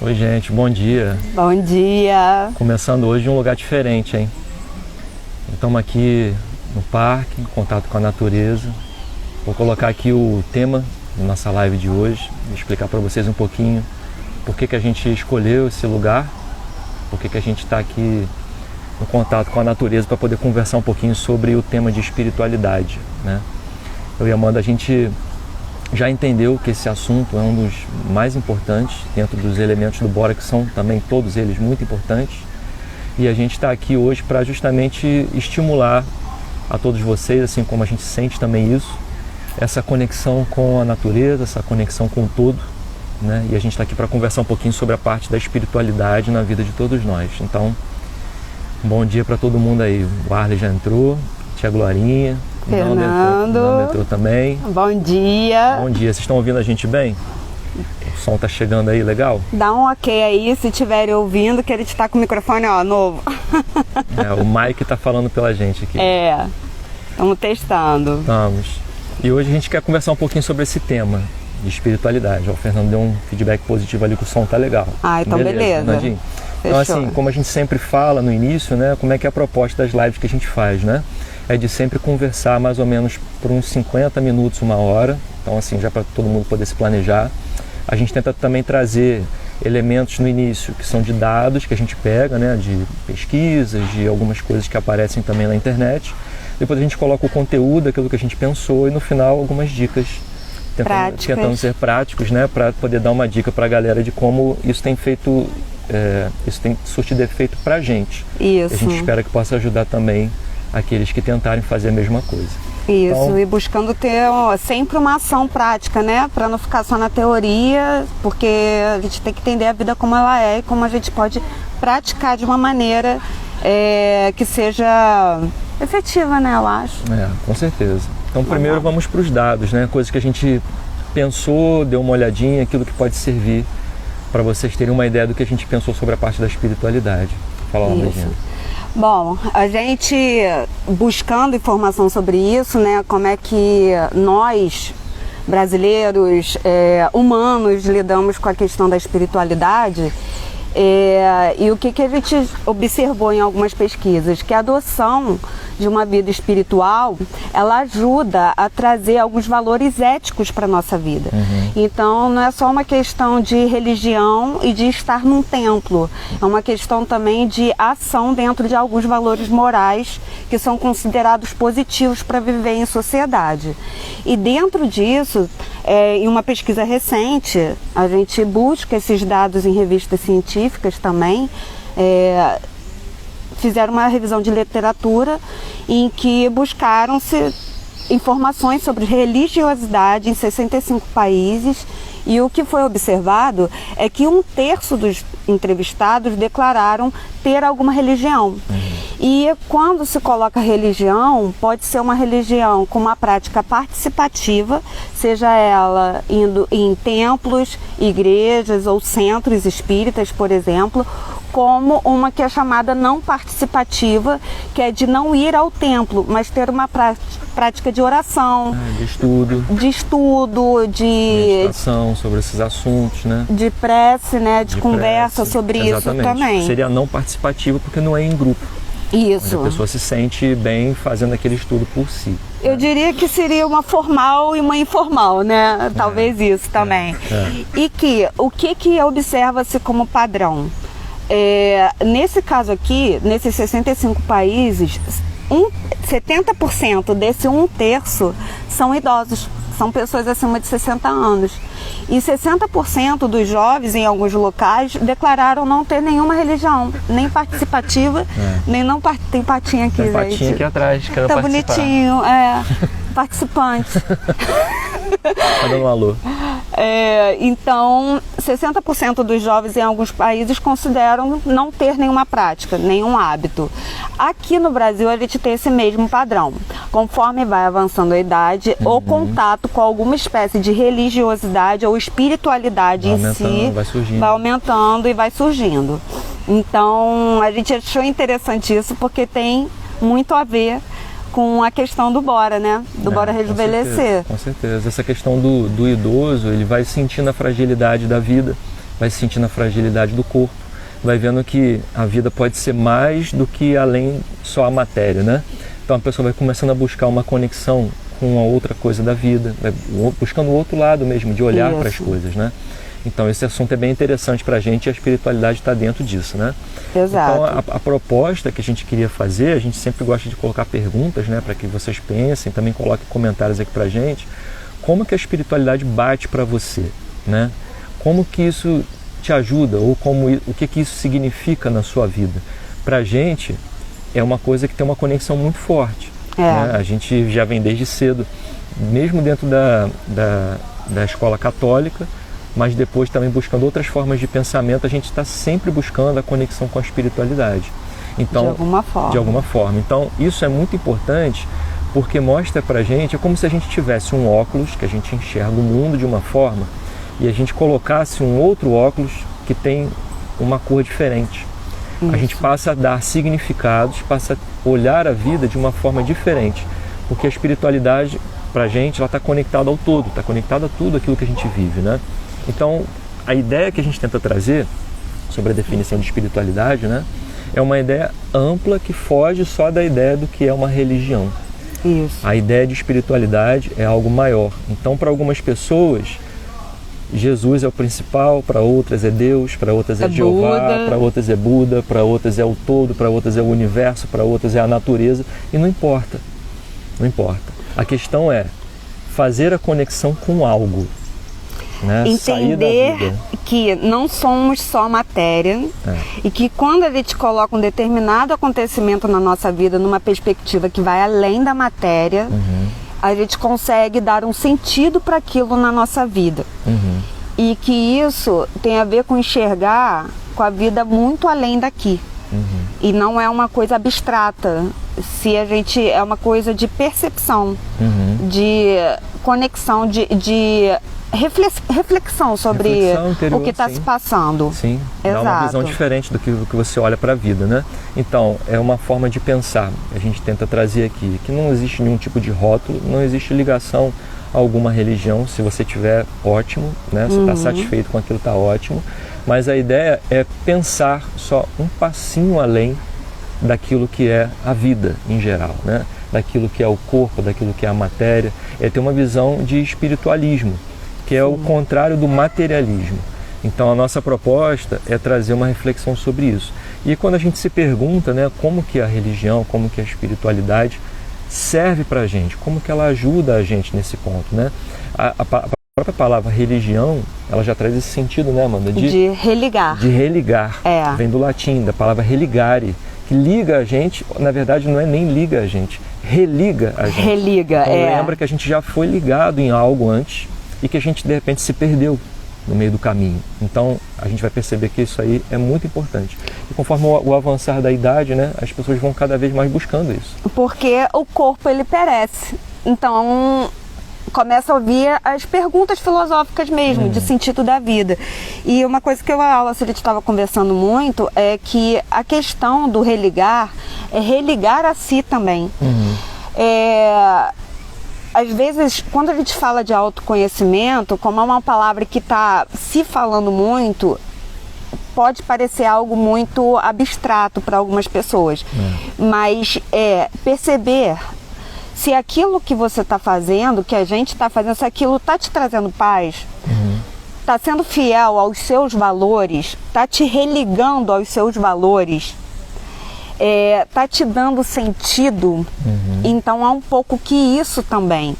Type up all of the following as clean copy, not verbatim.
Oi, gente, bom dia. Bom dia. Começando hoje em um lugar diferente, hein? Estamos aqui no parque, em contato com a natureza. Vou colocar aqui o tema da nossa live de hoje, vou explicar para vocês um pouquinho por que a gente escolheu esse lugar, por que a gente está aqui no contato com a natureza para poder conversar um pouquinho sobre o tema de espiritualidade, né? Eu e a Amanda, a gente já entendeu que esse assunto é um dos mais importantes dentro dos elementos do Bora, que são também todos eles muito importantes. E a gente está aqui hoje para justamente estimular a todos vocês, assim como a gente sente também isso, essa conexão com a natureza, essa conexão com o todo, né? E a gente está aqui para conversar um pouquinho sobre a parte da espiritualidade na vida de todos nós. Então, bom dia para todo mundo aí. O Arley já entrou, tia Glorinha, Fernando entrou também. Bom dia. Bom dia, vocês estão ouvindo a gente bem? O som tá chegando aí, legal? Dá um ok aí se estiverem ouvindo, que ele está com o microfone novo. O Mike tá falando pela gente aqui. Estamos testando. Vamos. E hoje a gente quer conversar um pouquinho sobre esse tema de espiritualidade. O Fernando deu um feedback positivo ali que o som tá legal. Então beleza. Fernandinho? Então assim, como a gente sempre fala no início, né, como é que é a proposta das lives que a gente faz, né? É de sempre conversar mais ou menos por uns 50 minutos, uma hora. Então assim, já para todo mundo poder se planejar. A gente tenta também trazer elementos no início que são de dados que a gente pega, né, de pesquisas, de algumas coisas que aparecem também na internet. Depois a gente coloca o conteúdo, aquilo que a gente pensou, e no final algumas dicas, tentando ser práticos, né, para poder dar uma dica para a galera de como isso tem feito, isso tem surtido efeito para a gente. Isso. E a gente espera que possa ajudar também aqueles que tentarem fazer a mesma coisa. Isso, então, e buscando ter sempre uma ação prática, né? Para não ficar só na teoria, porque a gente tem que entender a vida como ela é e como a gente pode praticar de uma maneira que seja efetiva, né? Eu acho. Com certeza. Então primeiro vamos para os dados, né? Coisas que a gente pensou, deu uma olhadinha, aquilo que pode servir para vocês terem uma ideia do que a gente pensou sobre a parte da espiritualidade. Fala lá, Regina. Bom, a gente buscando informação sobre isso, né, como é que nós, brasileiros, humanos, lidamos com a questão da espiritualidade, e o que a gente observou em algumas pesquisas, que a adoção de uma vida espiritual, ela ajuda a trazer alguns valores éticos para a nossa vida. Então, não é só uma questão de religião e de estar num templo, é uma questão também de ação dentro de alguns valores morais que são considerados positivos para viver em sociedade. E dentro disso, em uma pesquisa recente, a gente busca esses dados em revistas científicas também, fizeram uma revisão de literatura em que buscaram-se informações sobre religiosidade em 65 países, e o que foi observado é que 1/3 dos entrevistados declararam ter alguma religião. E quando se coloca religião, pode ser uma religião com uma prática participativa, seja ela indo em templos, igrejas ou centros espíritas, por exemplo, como uma que é chamada não participativa, que é de não ir ao templo, mas ter uma prática de oração, de meditação sobre esses assuntos, né? De prece, né? De conversa sobre isso também. Seria não participativa porque não é em grupo. Isso. Onde a pessoa se sente bem fazendo aquele estudo por si. Eu diria que seria uma formal e uma informal, né? Talvez isso também. E o que observa-se como padrão? Nesse caso aqui, nesses 65 países, 70% desse 1/3 são idosos, são pessoas acima de 60 anos. E 60% dos jovens em alguns locais declararam não ter nenhuma religião, nem participativa, nem não tem patinha aqui, tem patinha aqui atrás, quero tá participar. Bonitinho, participante. Tá dando um alô. Então, 60% dos jovens em alguns países consideram não ter nenhuma prática, nenhum hábito. Aqui no Brasil a gente tem esse mesmo padrão. Conforme vai avançando a idade, o contato com alguma espécie de religiosidade ou espiritualidade em si vai aumentando e vai surgindo. Então, a gente achou interessante isso porque tem muito a ver com a questão do Bora, né? Do Bora Rejuvenescer. Com certeza. Essa questão do idoso, ele vai sentindo a fragilidade da vida vai sentindo a fragilidade do corpo, vai vendo que a vida pode ser mais do que além só a matéria, né? Então a pessoa vai começando a buscar uma conexão com a outra coisa da vida, vai buscando o outro lado mesmo, de olhar para as coisas, né? Então esse assunto é bem interessante para a gente e a espiritualidade está dentro disso, né? Exato. Então a proposta que a gente queria fazer, a gente sempre gosta de colocar perguntas, né, para que vocês pensem, também coloquem comentários aqui para a gente, como que a espiritualidade bate para você, né? Como que isso te ajuda ou o que isso significa na sua vida? Para a gente é uma coisa que tem uma conexão muito forte. Né? A gente já vem desde cedo, mesmo dentro da escola católica, mas depois também buscando outras formas de pensamento, a gente está sempre buscando a conexão com a espiritualidade. Então, de alguma forma. Então, isso é muito importante porque mostra pra gente, é como se a gente tivesse um óculos, que a gente enxerga o mundo de uma forma, e a gente colocasse um outro óculos que tem uma cor diferente. Isso. A gente passa a dar significados, passa a olhar a vida de uma forma diferente, porque a espiritualidade, pra gente, ela está conectada ao todo, está conectada a tudo aquilo que a gente vive, né? Então, a ideia que a gente tenta trazer sobre a definição de espiritualidade, né, é uma ideia ampla que foge só da ideia do que é uma religião. Isso. A ideia de espiritualidade é algo maior. Então, para algumas pessoas, Jesus é o principal, para outras é Deus, para outras é Jeová, para outras é Buda, para outras é o todo, para outras é o universo, para outras é a natureza. E não importa. Não importa. A questão é fazer a conexão com algo. Né? Entender que não somos só matéria e que quando a gente coloca um determinado acontecimento na nossa vida numa perspectiva que vai além da matéria, a gente consegue dar um sentido para aquilo na nossa vida. E que isso tem a ver com enxergar com a vida muito além daqui. E não é uma coisa abstrata, se a gente é uma coisa de percepção, de conexão, de reflexão sobre o que está se passando. Sim, exato. Dá uma visão diferente do que você olha para a vida, né? Então, é uma forma de pensar. A gente tenta trazer aqui que não existe nenhum tipo de rótulo, não existe ligação a alguma religião. Se você tiver, ótimo, né? Você está satisfeito com aquilo, está ótimo. Mas a ideia é pensar só um passinho além daquilo que é a vida em geral, né? Daquilo que é o corpo, daquilo que é a matéria. É ter uma visão de espiritualismo, que é o contrário do materialismo. Então a nossa proposta é trazer uma reflexão sobre isso. E quando a gente se pergunta, né, como que a religião, como que a espiritualidade serve para a gente, como que ela ajuda a gente nesse ponto, né? A própria palavra religião, ela já traz esse sentido, né, Amanda? De religar. De religar. Vem do latim, da palavra religare, que liga a gente, na verdade não é nem liga a gente, religa a gente. Religa, então, lembra que a gente já foi ligado em algo antes e que a gente de repente se perdeu no meio do caminho. Então a gente vai perceber que isso aí é muito importante. E conforme o avançar da idade, né, as pessoas vão cada vez mais buscando isso. Porque o corpo ele perece. Então começa a ouvir as perguntas filosóficas mesmo, de sentido da vida. E uma coisa que eu e a Aula estava conversando muito é que a questão do religar é religar a si também. Às vezes, quando a gente fala de autoconhecimento, como é uma palavra que está se falando muito, pode parecer algo muito abstrato para algumas pessoas. Mas perceber se aquilo que você está fazendo, que a gente está fazendo, se aquilo está te trazendo paz, está sendo fiel aos seus valores, está te religando aos seus valores, está te dando sentido, então há um pouco que isso também.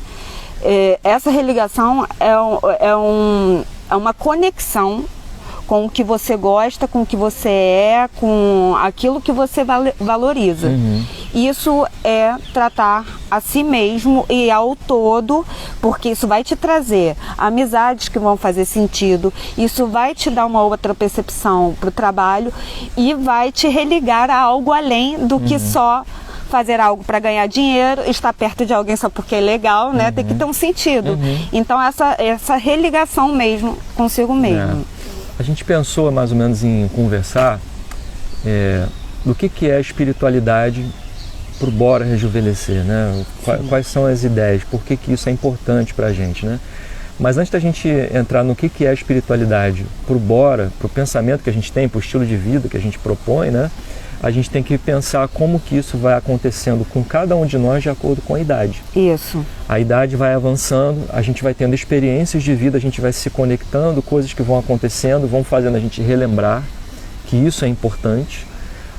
Essa religação é uma conexão com o que você gosta, com o que você é, com aquilo que você valoriza. Isso é tratar a si mesmo e ao todo, porque isso vai te trazer amizades que vão fazer sentido, isso vai te dar uma outra percepção para o trabalho e vai te religar a algo além do que só fazer algo para ganhar dinheiro, estar perto de alguém só porque é legal, né? Tem que ter um sentido. Então essa religação mesmo consigo mesmo. A gente pensou mais ou menos em conversar do que é a espiritualidade para o Bora Rejuvenescer, né? Quais são as ideias, por que isso é importante para a gente, né? Mas antes da gente entrar no que é a espiritualidade, para o pensamento que a gente tem, para o estilo de vida que a gente propõe, né? A gente tem que pensar como que isso vai acontecendo com cada um de nós de acordo com a idade. Isso. A idade vai avançando, a gente vai tendo experiências de vida, a gente vai se conectando, coisas que vão acontecendo, vão fazendo a gente relembrar que isso é importante.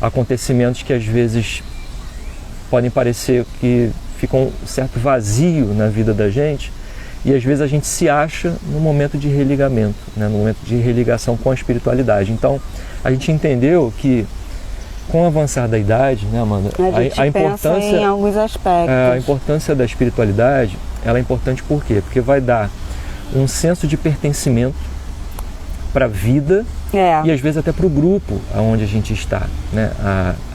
Acontecimentos que às vezes podem parecer que ficam um certo vazio na vida da gente, e às vezes a gente se acha no momento de religamento, né? No momento de religação com a espiritualidade. Então, a gente entendeu que com o avançar da idade, né, Amanda, a importância em alguns aspectos. A importância da espiritualidade, ela é importante por quê? Porque vai dar um senso de pertencimento para a vida e às vezes até para o grupo onde a gente está, né?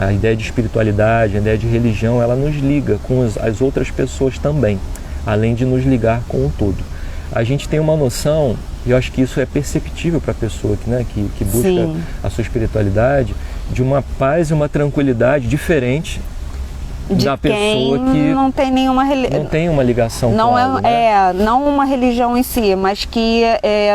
A ideia de espiritualidade, a ideia de religião, ela nos liga com as outras pessoas também, além de nos ligar com o todo. A gente tem uma noção, e eu acho que isso é perceptível para a pessoa que, né, que busca Sim. a sua espiritualidade, de uma paz e uma tranquilidade diferente da pessoa que não tem nenhuma não tem uma ligação não com algo, né? Não uma religião em si, mas que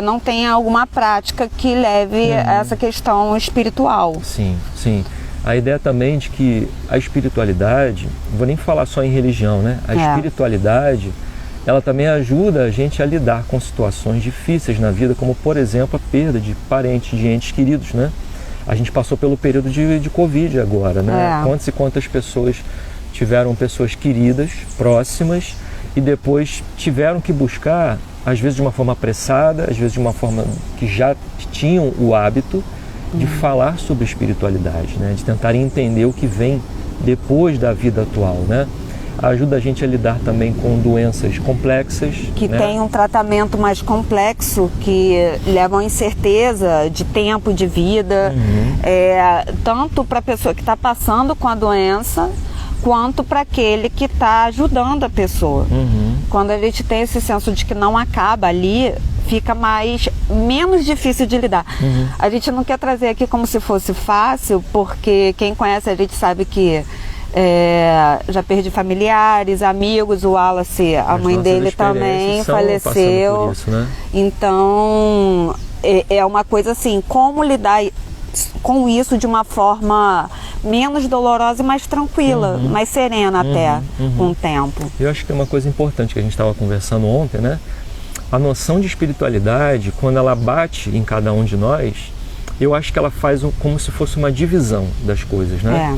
não tenha alguma prática que leve a essa questão espiritual. Sim, sim. A ideia também de que a espiritualidade, não vou nem falar só em religião, né? A espiritualidade, ela também ajuda a gente a lidar com situações difíceis na vida, como por exemplo a perda de parentes, de entes queridos, né? A gente passou pelo período de Covid agora, né? Quantas e quantas pessoas tiveram pessoas queridas, próximas, e depois tiveram que buscar, às vezes de uma forma apressada, às vezes de uma forma que já tinham o hábito de falar sobre espiritualidade, né? De tentar entender o que vem depois da vida atual, né? Ajuda a gente a lidar também com doenças complexas. Que né? tem um tratamento mais complexo, que leva a incerteza de tempo de vida, tanto para a pessoa que está passando com a doença, quanto para aquele que está ajudando a pessoa. Quando a gente tem esse senso de que não acaba ali, fica menos difícil de lidar. A gente não quer trazer aqui como se fosse fácil, porque quem conhece a gente sabe que já perdi familiares, amigos, o Wallace, a mãe dele também faleceu. Por isso, né? Então é uma coisa assim, como lidar com isso de uma forma menos dolorosa e mais tranquila, mais serena até com o tempo. Eu acho que tem uma coisa importante que a gente estava conversando ontem, né? A noção de espiritualidade, quando ela bate em cada um de nós, eu acho que ela faz como se fosse uma divisão das coisas, né?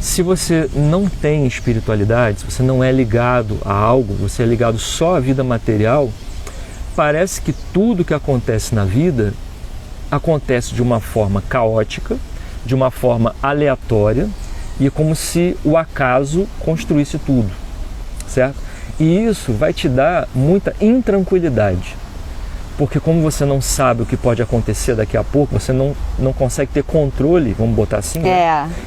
Se você não tem espiritualidade, se você não é ligado a algo, você é ligado só à vida material, parece que tudo que acontece na vida acontece de uma forma caótica, de uma forma aleatória, e é como se o acaso construísse tudo, certo? E isso vai te dar muita intranquilidade, porque como você não sabe o que pode acontecer daqui a pouco, você não consegue ter controle, vamos botar assim,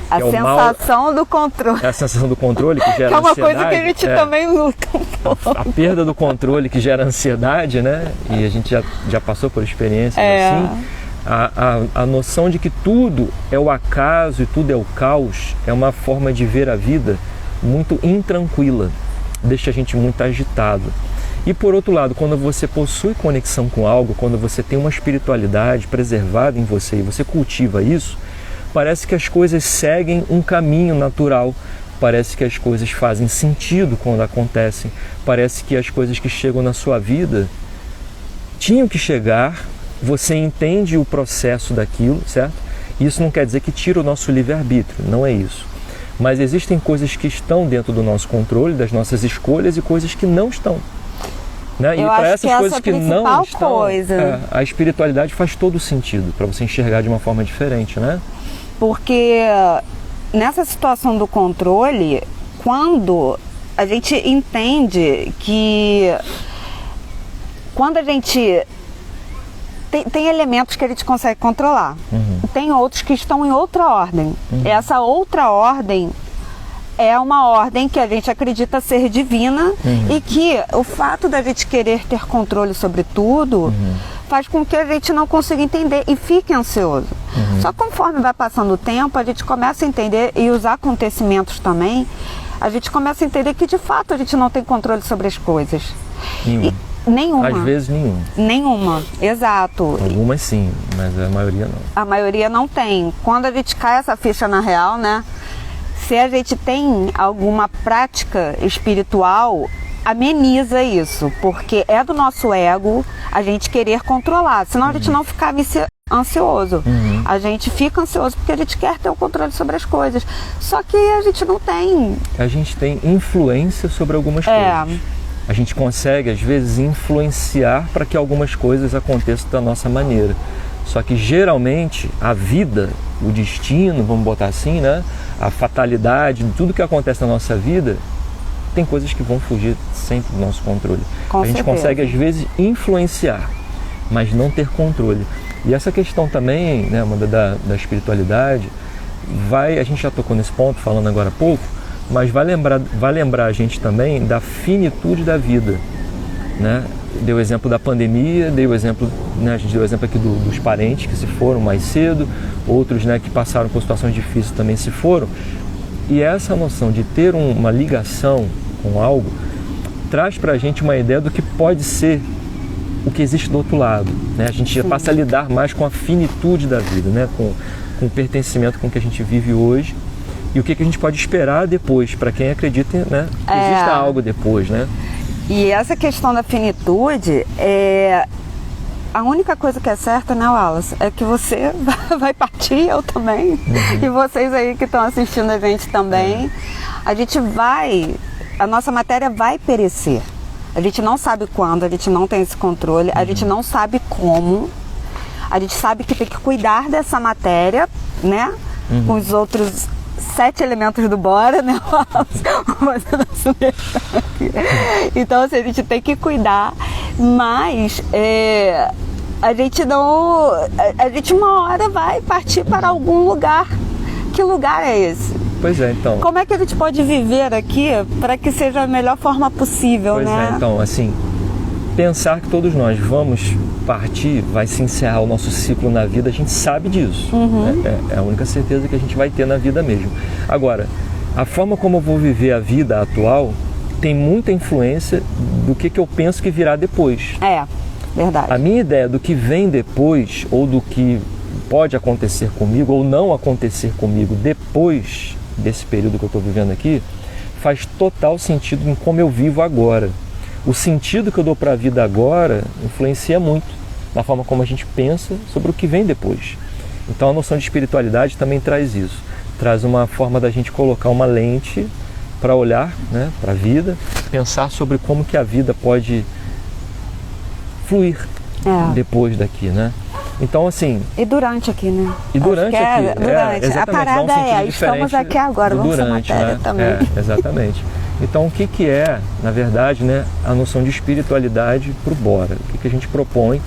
a sensação do controle. É a sensação do controle que gera que é uma ansiedade. Coisa que a gente também luta um pouco. A perda do controle que gera ansiedade, né? E a gente já passou por experiências assim. A noção de que tudo é o acaso e tudo é o caos é uma forma de ver a vida muito intranquila, deixa a gente muito agitado. E por outro lado, quando você possui conexão com algo, quando você tem uma espiritualidade preservada em você e você cultiva isso, parece que as coisas seguem um caminho natural, parece que as coisas fazem sentido quando acontecem, parece que as coisas que chegam na sua vida tinham que chegar, você entende o processo daquilo, certo? Isso não quer dizer que tira o nosso livre-arbítrio, não é isso. Mas existem coisas que estão dentro do nosso controle, das nossas escolhas, e coisas que não estão. Né? E para essas coisas que não estão, a espiritualidade faz todo sentido para você enxergar de uma forma diferente, né? Porque nessa situação do controle, quando a gente entende que quando a gente tem elementos que a gente consegue controlar, tem outros que estão em outra ordem. Essa outra ordem é uma ordem que a gente acredita ser divina e que o fato da gente querer ter controle sobre tudo faz com que a gente não consiga entender e fique ansioso. Só conforme vai passando o tempo, a gente começa a entender, e os acontecimentos também, a gente começa a entender que de fato a gente não tem controle sobre as coisas. Nenhuma. Às vezes nenhuma. Nenhuma, exato. Algumas sim, mas a maioria não. A maioria não tem. Quando a gente cai essa ficha na real, né? Se a gente tem alguma prática espiritual, ameniza isso, porque é do nosso ego a gente querer controlar, senão a gente não fica ansioso. A gente fica ansioso porque a gente quer ter o controle sobre as coisas, só que a gente não tem. A gente tem influência sobre algumas coisas. A gente consegue, às vezes, influenciar para que algumas coisas aconteçam da nossa maneira. Só que, geralmente, a vida, o destino, vamos botar assim, né? A fatalidade, tudo que acontece na nossa vida, tem coisas que vão fugir sempre do nosso controle. A gente consegue, às vezes, influenciar, mas não ter controle. E essa questão também, né, Amanda, da espiritualidade, a gente já tocou nesse ponto, falando agora há pouco, mas vai lembrar a gente também da finitude da vida, né? Deu o exemplo da pandemia, a gente deu o exemplo aqui dos parentes que se foram mais cedo, outros, né, que passaram por situações difíceis também se foram. E essa noção de ter uma ligação com algo traz para a gente uma ideia do que pode ser o que existe do outro lado, né? A gente já passa a lidar mais com a finitude da vida, né? Com o pertencimento com que a gente vive hoje e o que a gente pode esperar depois, para quem acredita, né, que exista algo depois, né? E essa questão da finitude, a única coisa que é certa, né, Wallace, é que você vai partir, eu também, e vocês aí que estão assistindo a gente também. A nossa matéria vai perecer. A gente não sabe quando, a gente não tem esse controle, a gente não sabe como. A gente sabe que tem que cuidar dessa matéria, né, com os outros 7 elementos do Bora, né? Então, assim, a gente tem que cuidar, mas a gente uma hora vai partir para algum lugar. Que lugar é esse? Pois é, então. Como é que a gente pode viver aqui para que seja a melhor forma possível, né? Pois é, então, assim, pensar que todos nós vamos partir, vai se encerrar o nosso ciclo na vida, a gente sabe disso. Né? É a única certeza que a gente vai ter na vida mesmo. Agora, a forma como eu vou viver a vida atual tem muita influência do que eu penso que virá depois. Verdade. A minha ideia do que vem depois, ou do que pode acontecer comigo, ou não acontecer comigo depois desse período que eu estou vivendo aqui, faz total sentido em como eu vivo agora. O sentido que eu dou para a vida agora influencia muito na forma como a gente pensa sobre o que vem depois. Então a noção de espiritualidade também traz isso. Traz uma forma da gente colocar uma lente para olhar, né, para a vida, pensar sobre como que a vida pode fluir depois daqui, né? Então, assim... E durante aqui, né? E durante aqui. Durante. A parada estamos aqui agora, vamos fazer matéria, né? Também. Exatamente. Então, o que é, na verdade, né, a noção de espiritualidade para o Bora? O que a gente propõe,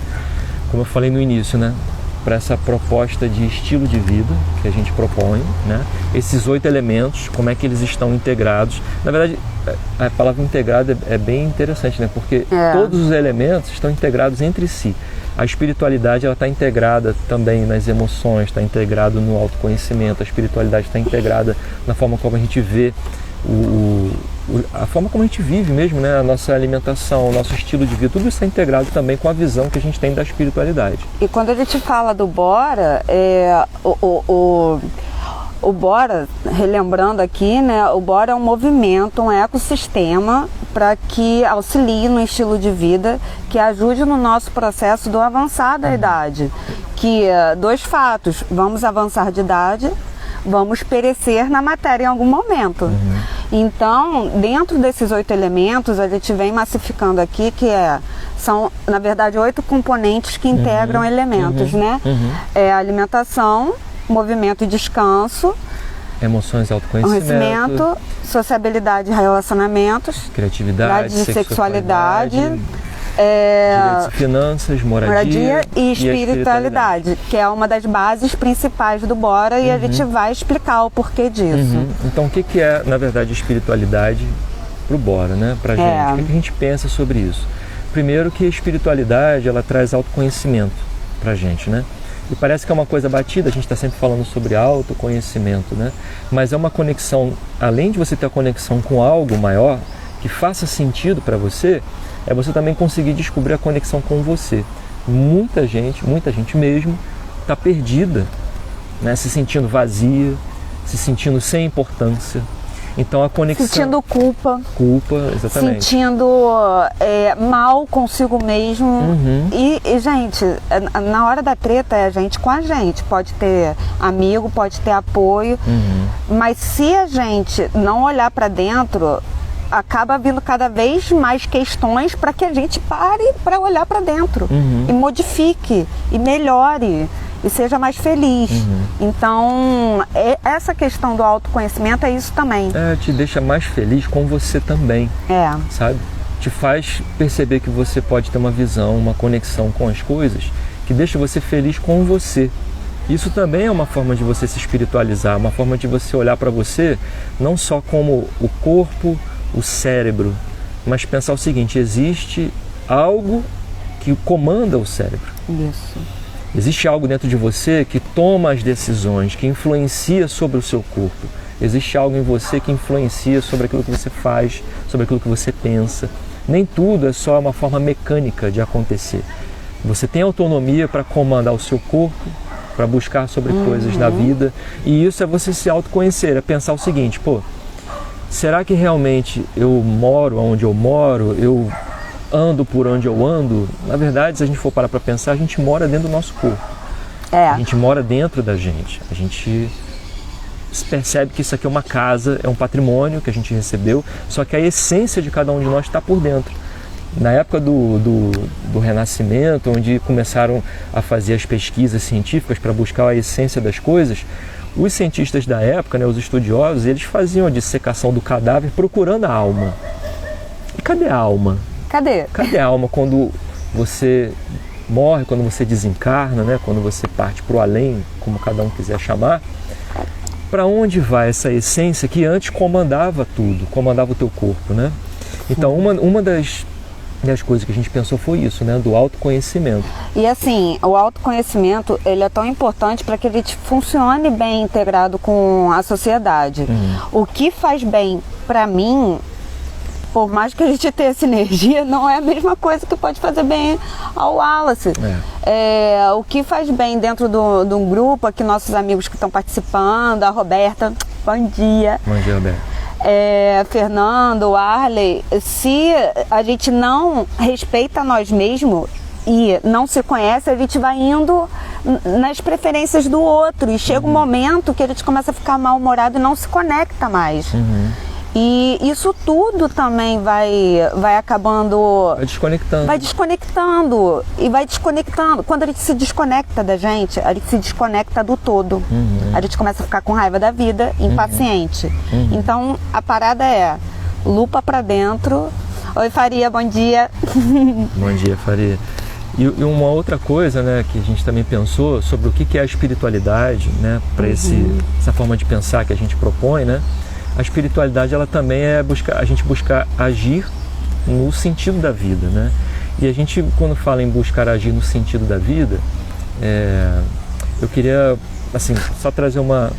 como eu falei no início, né, para essa proposta de estilo de vida que a gente propõe, né? Esses 8 elementos, como é que eles estão integrados. Na verdade, a palavra integrada é bem interessante, né? Porque todos os elementos estão integrados entre si. A espiritualidade ela está integrada também nas emoções, está integrada no autoconhecimento, a espiritualidade está integrada na forma como a gente vê, a forma como a gente vive mesmo, né? A nossa alimentação, o nosso estilo de vida, tudo isso está integrado também com a visão que a gente tem da espiritualidade. E quando a gente fala do Bora, o Bora, relembrando aqui, né, o Bora é um movimento, um ecossistema para que auxilie no estilo de vida, que ajude no nosso processo do avançar da idade. Que 2 fatos, vamos avançar de idade, vamos perecer na matéria em algum momento. Então, dentro desses 8 elementos, a gente vem massificando aqui que são, na verdade, 8 componentes que integram elementos, né? É alimentação, movimento e descanso, emoções e autoconhecimento, sociabilidade e relacionamentos, criatividade, sexualidade, direitos e finanças, moradia e espiritualidade, que é uma das bases principais do Bora, e a gente vai explicar o porquê disso. Então, o que é, na verdade, espiritualidade para o Bora, né? Pra gente? O que a gente pensa sobre isso? Primeiro que a espiritualidade, ela traz autoconhecimento pra gente, né? E parece que é uma coisa batida, a gente está sempre falando sobre autoconhecimento, né? Mas é uma conexão, além de você ter a conexão com algo maior, que faça sentido para você, é você também conseguir descobrir a conexão com você. Muita gente mesmo, está perdida, né? Se sentindo vazia, se sentindo sem importância. Então a conexão... Sentindo culpa. Culpa, exatamente. Sentindo mal consigo mesmo. Uhum. E, gente, na hora da treta é a gente com a gente. Pode ter amigo, pode ter apoio. Uhum. Mas se a gente não olhar para dentro, acaba vindo cada vez mais questões para que a gente pare para olhar para dentro. Uhum. E modifique, e melhore. E seja mais feliz. Uhum. Então, essa questão do autoconhecimento é isso também. Te deixa mais feliz com você também, sabe? Te faz perceber que você pode ter uma visão, uma conexão com as coisas que deixa você feliz com você. Isso também é uma forma de você se espiritualizar, uma forma de você olhar para você não só como o corpo, o cérebro, mas pensar o seguinte: existe algo que comanda o cérebro. Isso. Existe algo dentro de você que toma as decisões, que influencia sobre o seu corpo. Existe algo em você que influencia sobre aquilo que você faz, sobre aquilo que você pensa. Nem tudo é só uma forma mecânica de acontecer. Você tem autonomia para comandar o seu corpo, para buscar sobre coisas na vida. E isso é você se autoconhecer, é pensar o seguinte: será que realmente eu moro onde eu moro? Eu ando por onde eu ando? Na verdade, se a gente for parar para pensar, a gente mora dentro do nosso corpo. A gente mora dentro da gente. A gente percebe que isso aqui é uma casa, é um patrimônio que a gente recebeu, só que a essência de cada um de nós está por dentro. Na época do Renascimento, onde começaram a fazer as pesquisas científicas para buscar a essência das coisas, os cientistas da época, os estudiosos, eles faziam a dissecação do cadáver procurando a alma. E cadê a alma? Cadê a alma quando você morre, quando você desencarna, quando você parte para o além, como cada um quiser chamar? Para onde vai essa essência que antes comandava tudo, comandava o teu corpo, né? Então, uma das coisas que a gente pensou foi isso, do autoconhecimento. E assim, o autoconhecimento, ele é tão importante para que ele funcione bem integrado com a sociedade. O que faz bem para mim, por mais que a gente tenha essa energia, não é a mesma coisa que pode fazer bem ao Wallace. O que faz bem dentro de um grupo, aqui nossos amigos que estão participando, a Roberta, bom dia. Bom dia, Roberta. Fernando, Arley, se a gente não respeita nós mesmos e não se conhece, a gente vai indo nas preferências do outro e chega um momento que a gente começa a ficar mal-humorado e não se conecta mais. E isso tudo também vai acabando... Vai desconectando. E vai desconectando. Quando a gente se desconecta da gente, a gente se desconecta do todo. A gente começa a ficar com raiva da vida, impaciente. Então, a parada é lupa pra dentro. Oi, Faria, bom dia. Bom dia, Faria. E uma outra coisa, que a gente também pensou sobre o que é a espiritualidade, para essa forma de pensar que a gente propõe, A espiritualidade, ela também é a gente buscar agir no sentido da vida, E a gente, quando fala em buscar agir no sentido da vida, eu queria, assim, só trazer uma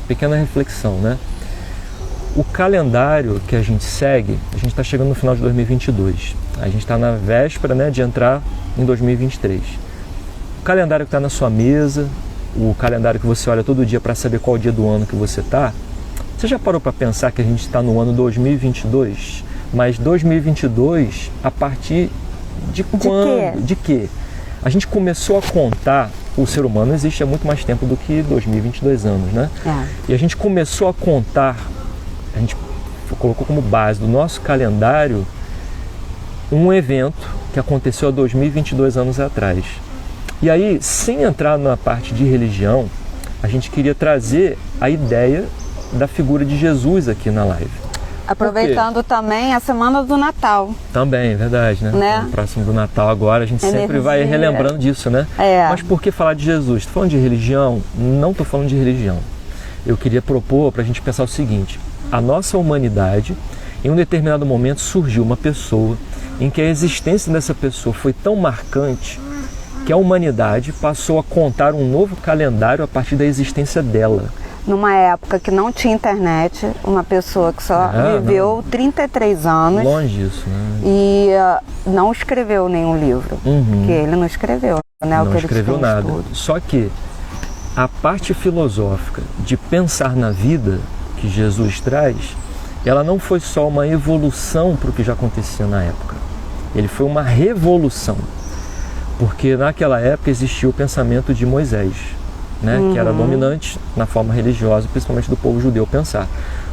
pequena reflexão, O calendário que a gente segue, a gente está chegando no final de 2022. A gente está na véspera, de entrar em 2023. O calendário que está na sua mesa, o calendário que você olha todo dia para saber qual dia do ano que você está, você já parou para pensar que a gente está no ano 2022? Mas 2022, a partir de quando? De quê? A gente começou a contar, o ser humano existe há muito mais tempo do que 2022 anos, E a gente começou a contar, a gente colocou como base do nosso calendário um evento que aconteceu há 2022 anos atrás. E aí, sem entrar na parte de religião, a gente queria trazer a ideia da figura de Jesus aqui na live. Aproveitando também a semana do Natal. Também, verdade, Próximo do Natal agora, a gente sempre vai relembrando disso, Mas por que falar de Jesus? Estou falando de religião? Não estou falando de religião. Eu queria propor para a gente pensar o seguinte: a nossa humanidade, em um determinado momento surgiu uma pessoa em que a existência dessa pessoa foi tão marcante que a humanidade passou a contar um novo calendário a partir da existência dela. numa época que não tinha internet, uma pessoa que só viveu 33 anos. Longe disso, né? E não escreveu nenhum livro, que ele não escreveu, né? Não escreveu nada. Só que a parte filosófica de pensar na vida que Jesus traz, ela não foi só uma evolução para o que já acontecia na época. Ele foi uma revolução. Porque naquela época existia o pensamento de Moisés, né? Que era dominante na forma religiosa, principalmente do povo judeu, pensar.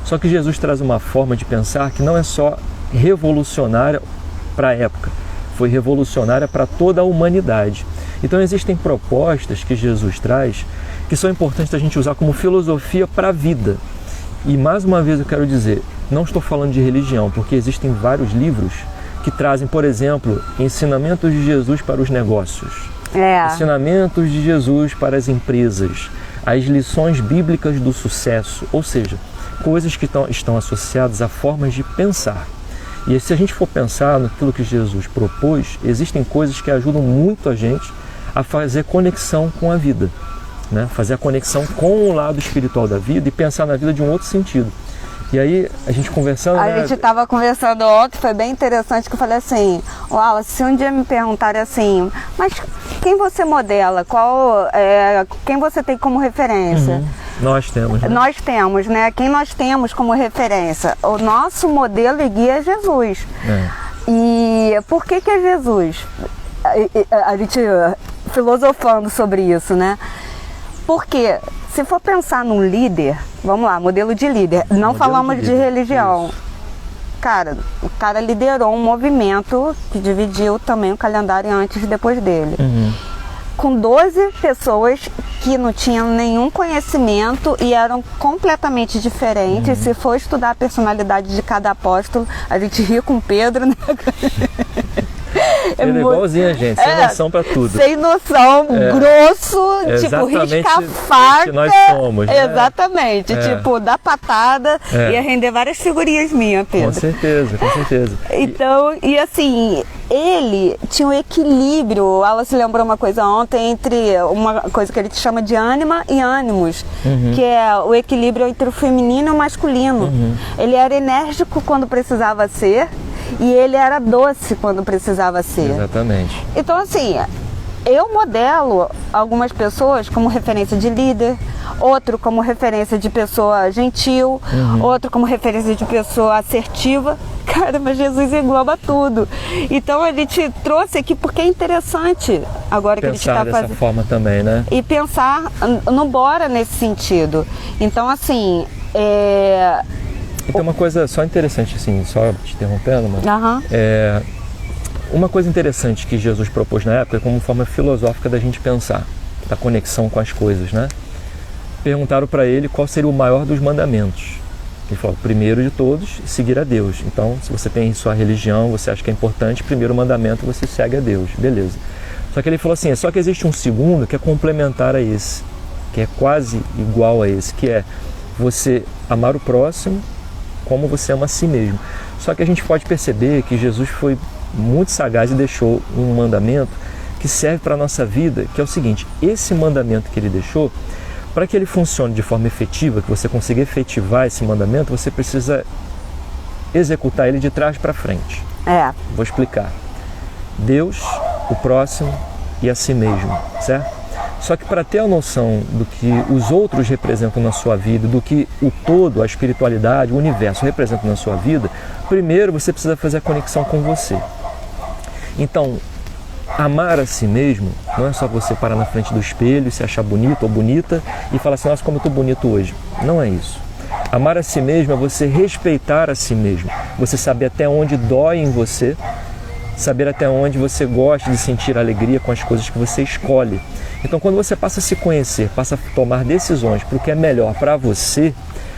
Só que Jesus traz uma forma de pensar que não é só revolucionária para a época, foi revolucionária para toda a humanidade. Então existem propostas que Jesus traz que são importantes a gente usar como filosofia para a vida. E mais uma vez eu quero dizer, não estou falando de religião, porque existem vários livros que trazem, por exemplo, ensinamentos de Jesus para os negócios, ensinamentos de Jesus para as empresas, as lições bíblicas do sucesso, ou seja, coisas que estão associadas a formas de pensar. E se a gente for pensar naquilo que Jesus propôs, existem coisas que ajudam muito a gente a fazer conexão com a vida, né? Fazer a conexão com o lado espiritual da vida e pensar na vida de um outro sentido. E aí, a gente conversando... A gente estava conversando ontem, foi bem interessante, que eu falei assim, Wallace, se um dia me perguntarem assim, mas quem você modela? Quem você tem como referência? Nós temos, né? Nós temos, né? Quem nós temos como referência? O nosso modelo e guia é Jesus. E por que é Jesus? A gente filosofando sobre isso, né? Porque se for pensar num líder, vamos lá, modelo de líder, não falamos de religião. Isso. Cara, o cara liderou um movimento que dividiu também o calendário antes e depois dele. Com 12 pessoas que não tinham nenhum conhecimento e eram completamente diferentes. Se for estudar a personalidade de cada apóstolo, a gente ri com Pedro, né? Ele é igualzinho a gente, sem noção pra tudo. Sem noção, grosso, tipo, risca a faca. Que nós somos, né? Exatamente, tipo, dá patada, ia render várias figurinhas minhas, Pedro. Com certeza, com certeza. Então, e assim, ele tinha um equilíbrio, ela se lembrou uma coisa ontem, entre uma coisa que ele chama de ânima e ânimos, que é o equilíbrio entre o feminino e o masculino. Ele era enérgico quando precisava ser, e ele era doce quando precisava ser. Exatamente. Então, assim, eu modelo algumas pessoas como referência de líder, outro como referência de pessoa gentil, outro como referência de pessoa assertiva. Cara, mas Jesus engloba tudo. Então a gente trouxe aqui porque é interessante agora que a gente está fazendo. Pensar dessa forma também, né? E pensar no Bora nesse sentido. Então, assim, E tem uma coisa só interessante, assim, só te interrompendo, mano. Uma coisa interessante que Jesus propôs na época, como forma filosófica da gente pensar, da conexão com as coisas, né? Perguntaram para ele qual seria o maior dos mandamentos. Ele falou, primeiro de todos, seguir a Deus. Então, se você tem sua religião, você acha que é importante, primeiro mandamento, você segue a Deus. Beleza. Só que ele falou assim, só que existe um segundo que é complementar a esse, que é quase igual a esse, que é você amar o próximo como você ama a si mesmo. Só que a gente pode perceber que Jesus foi muito sagaz e deixou um mandamento que serve para a nossa vida, que é o seguinte, esse mandamento que ele deixou, para que ele funcione de forma efetiva, que você consiga efetivar esse mandamento, você precisa executar ele de trás para frente. Vou explicar. Deus, o próximo e a si mesmo, certo? Só que para ter a noção do que os outros representam na sua vida, do que o todo, a espiritualidade, o universo representam na sua vida, primeiro você precisa fazer a conexão com você. Então, amar a si mesmo não é só você parar na frente do espelho e se achar bonito ou bonita e falar assim, nossa, como eu estou bonito hoje. Não é isso. Amar a si mesmo é você respeitar a si mesmo, você saber até onde dói em você, saber até onde você gosta de sentir alegria com as coisas que você escolhe. Então, quando você passa a se conhecer, passa a tomar decisões para o que é melhor para você,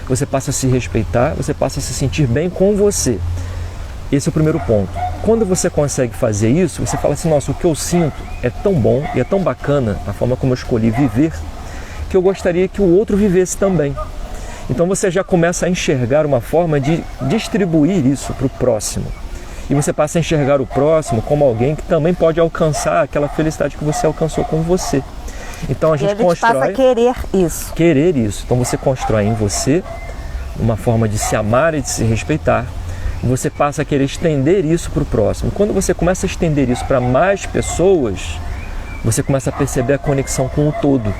você passa a se respeitar, você passa a se sentir bem com você. Esse é o primeiro ponto. Quando você consegue fazer isso, você fala assim, nossa, o que eu sinto é tão bom e é tão bacana a forma como eu escolhi viver, que eu gostaria que o outro vivesse também. Então você já começa a enxergar uma forma de distribuir isso para o próximo. E você passa a enxergar o próximo como alguém que também pode alcançar aquela felicidade que você alcançou com você. Então a gente constrói... passa a querer isso. Querer isso. Então você constrói em você uma forma de se amar e de se respeitar. Você passa a querer estender isso para o próximo. Quando você começa a estender isso para mais pessoas, você começa a perceber a conexão com o todo.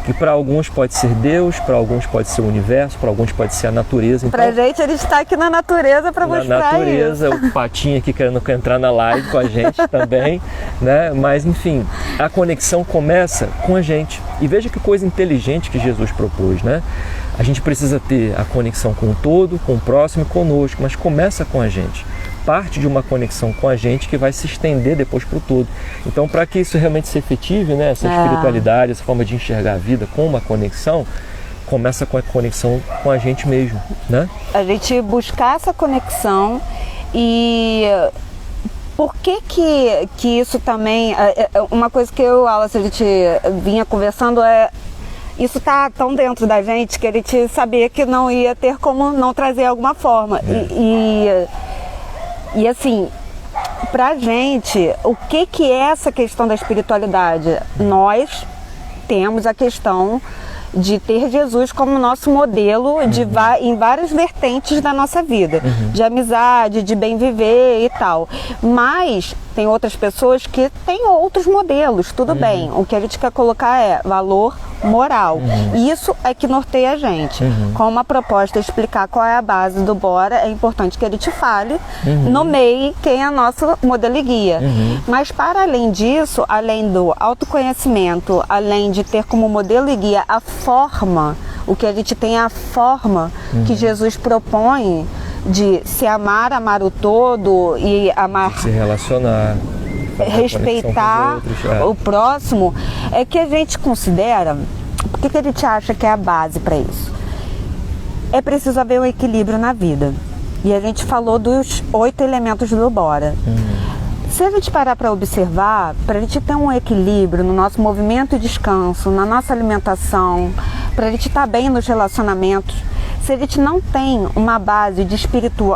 Que para alguns pode ser Deus, para alguns pode ser o universo, para alguns pode ser a natureza. Então, pra gente, ele está aqui na natureza para mostrar na natureza, isso. O Patinho aqui querendo entrar na live com a gente também, né? Mas enfim, a conexão começa com a gente. E veja que coisa inteligente que Jesus propôs, né? A gente precisa ter a conexão com o todo, com o próximo e conosco, mas começa com a gente. Parte de uma conexão com a gente que vai se estender depois para o todo. Então, para que isso realmente se efetive, né, essa espiritualidade, essa forma de enxergar a vida com uma conexão, começa com a conexão com a gente mesmo, né? A gente buscar essa conexão. E por que isso também... Uma coisa que eu e o Wallace, a gente vinha conversando isso tá tão dentro da gente que a gente sabia que não ia ter como não trazer alguma forma. E assim, pra gente, o que é essa questão da espiritualidade? Nós temos a questão de ter Jesus como nosso modelo em várias vertentes da nossa vida, de amizade, de bem viver e tal. Mas tem outras pessoas que têm outros modelos, tudo bem. O que a gente quer colocar é valor moral. Isso é que norteia a gente. Com uma proposta, explicar qual é a base do Bora, é importante que ele te fale, nomeie quem é nosso modelo e guia. Mas para além disso, além do autoconhecimento, além de ter como modelo e guia a forma, o que a gente tem é a forma que Jesus propõe de se amar, amar o todo e amar... Se relacionar... respeitar o próximo, é que a gente considera, por que a gente acha que é a base para isso? É preciso haver um equilíbrio na vida. E a gente falou dos 8 elementos do Bora. Se a gente parar para observar, para a gente ter um equilíbrio no nosso movimento e descanso, na nossa alimentação, para a gente estar bem nos relacionamentos, se a gente não tem uma base de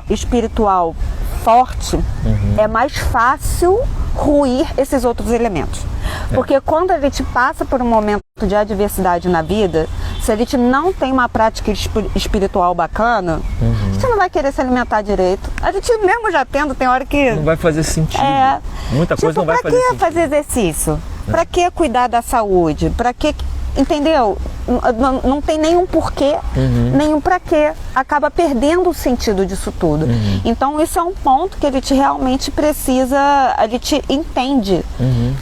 espiritual forte, é mais fácil ruir esses outros elementos. Porque quando a gente passa por um momento de adversidade na vida, se a gente não tem uma prática espiritual bacana, a gente não vai querer se alimentar direito. A gente mesmo já tendo, tem hora que... Não vai fazer sentido. Muita coisa não vai fazer sentido. Pra que fazer exercício? Pra que cuidar da saúde? Pra que... Entendeu? Não tem nenhum porquê, nenhum pra quê. Acaba perdendo o sentido disso tudo. Então isso é um ponto que a gente realmente precisa, a gente entende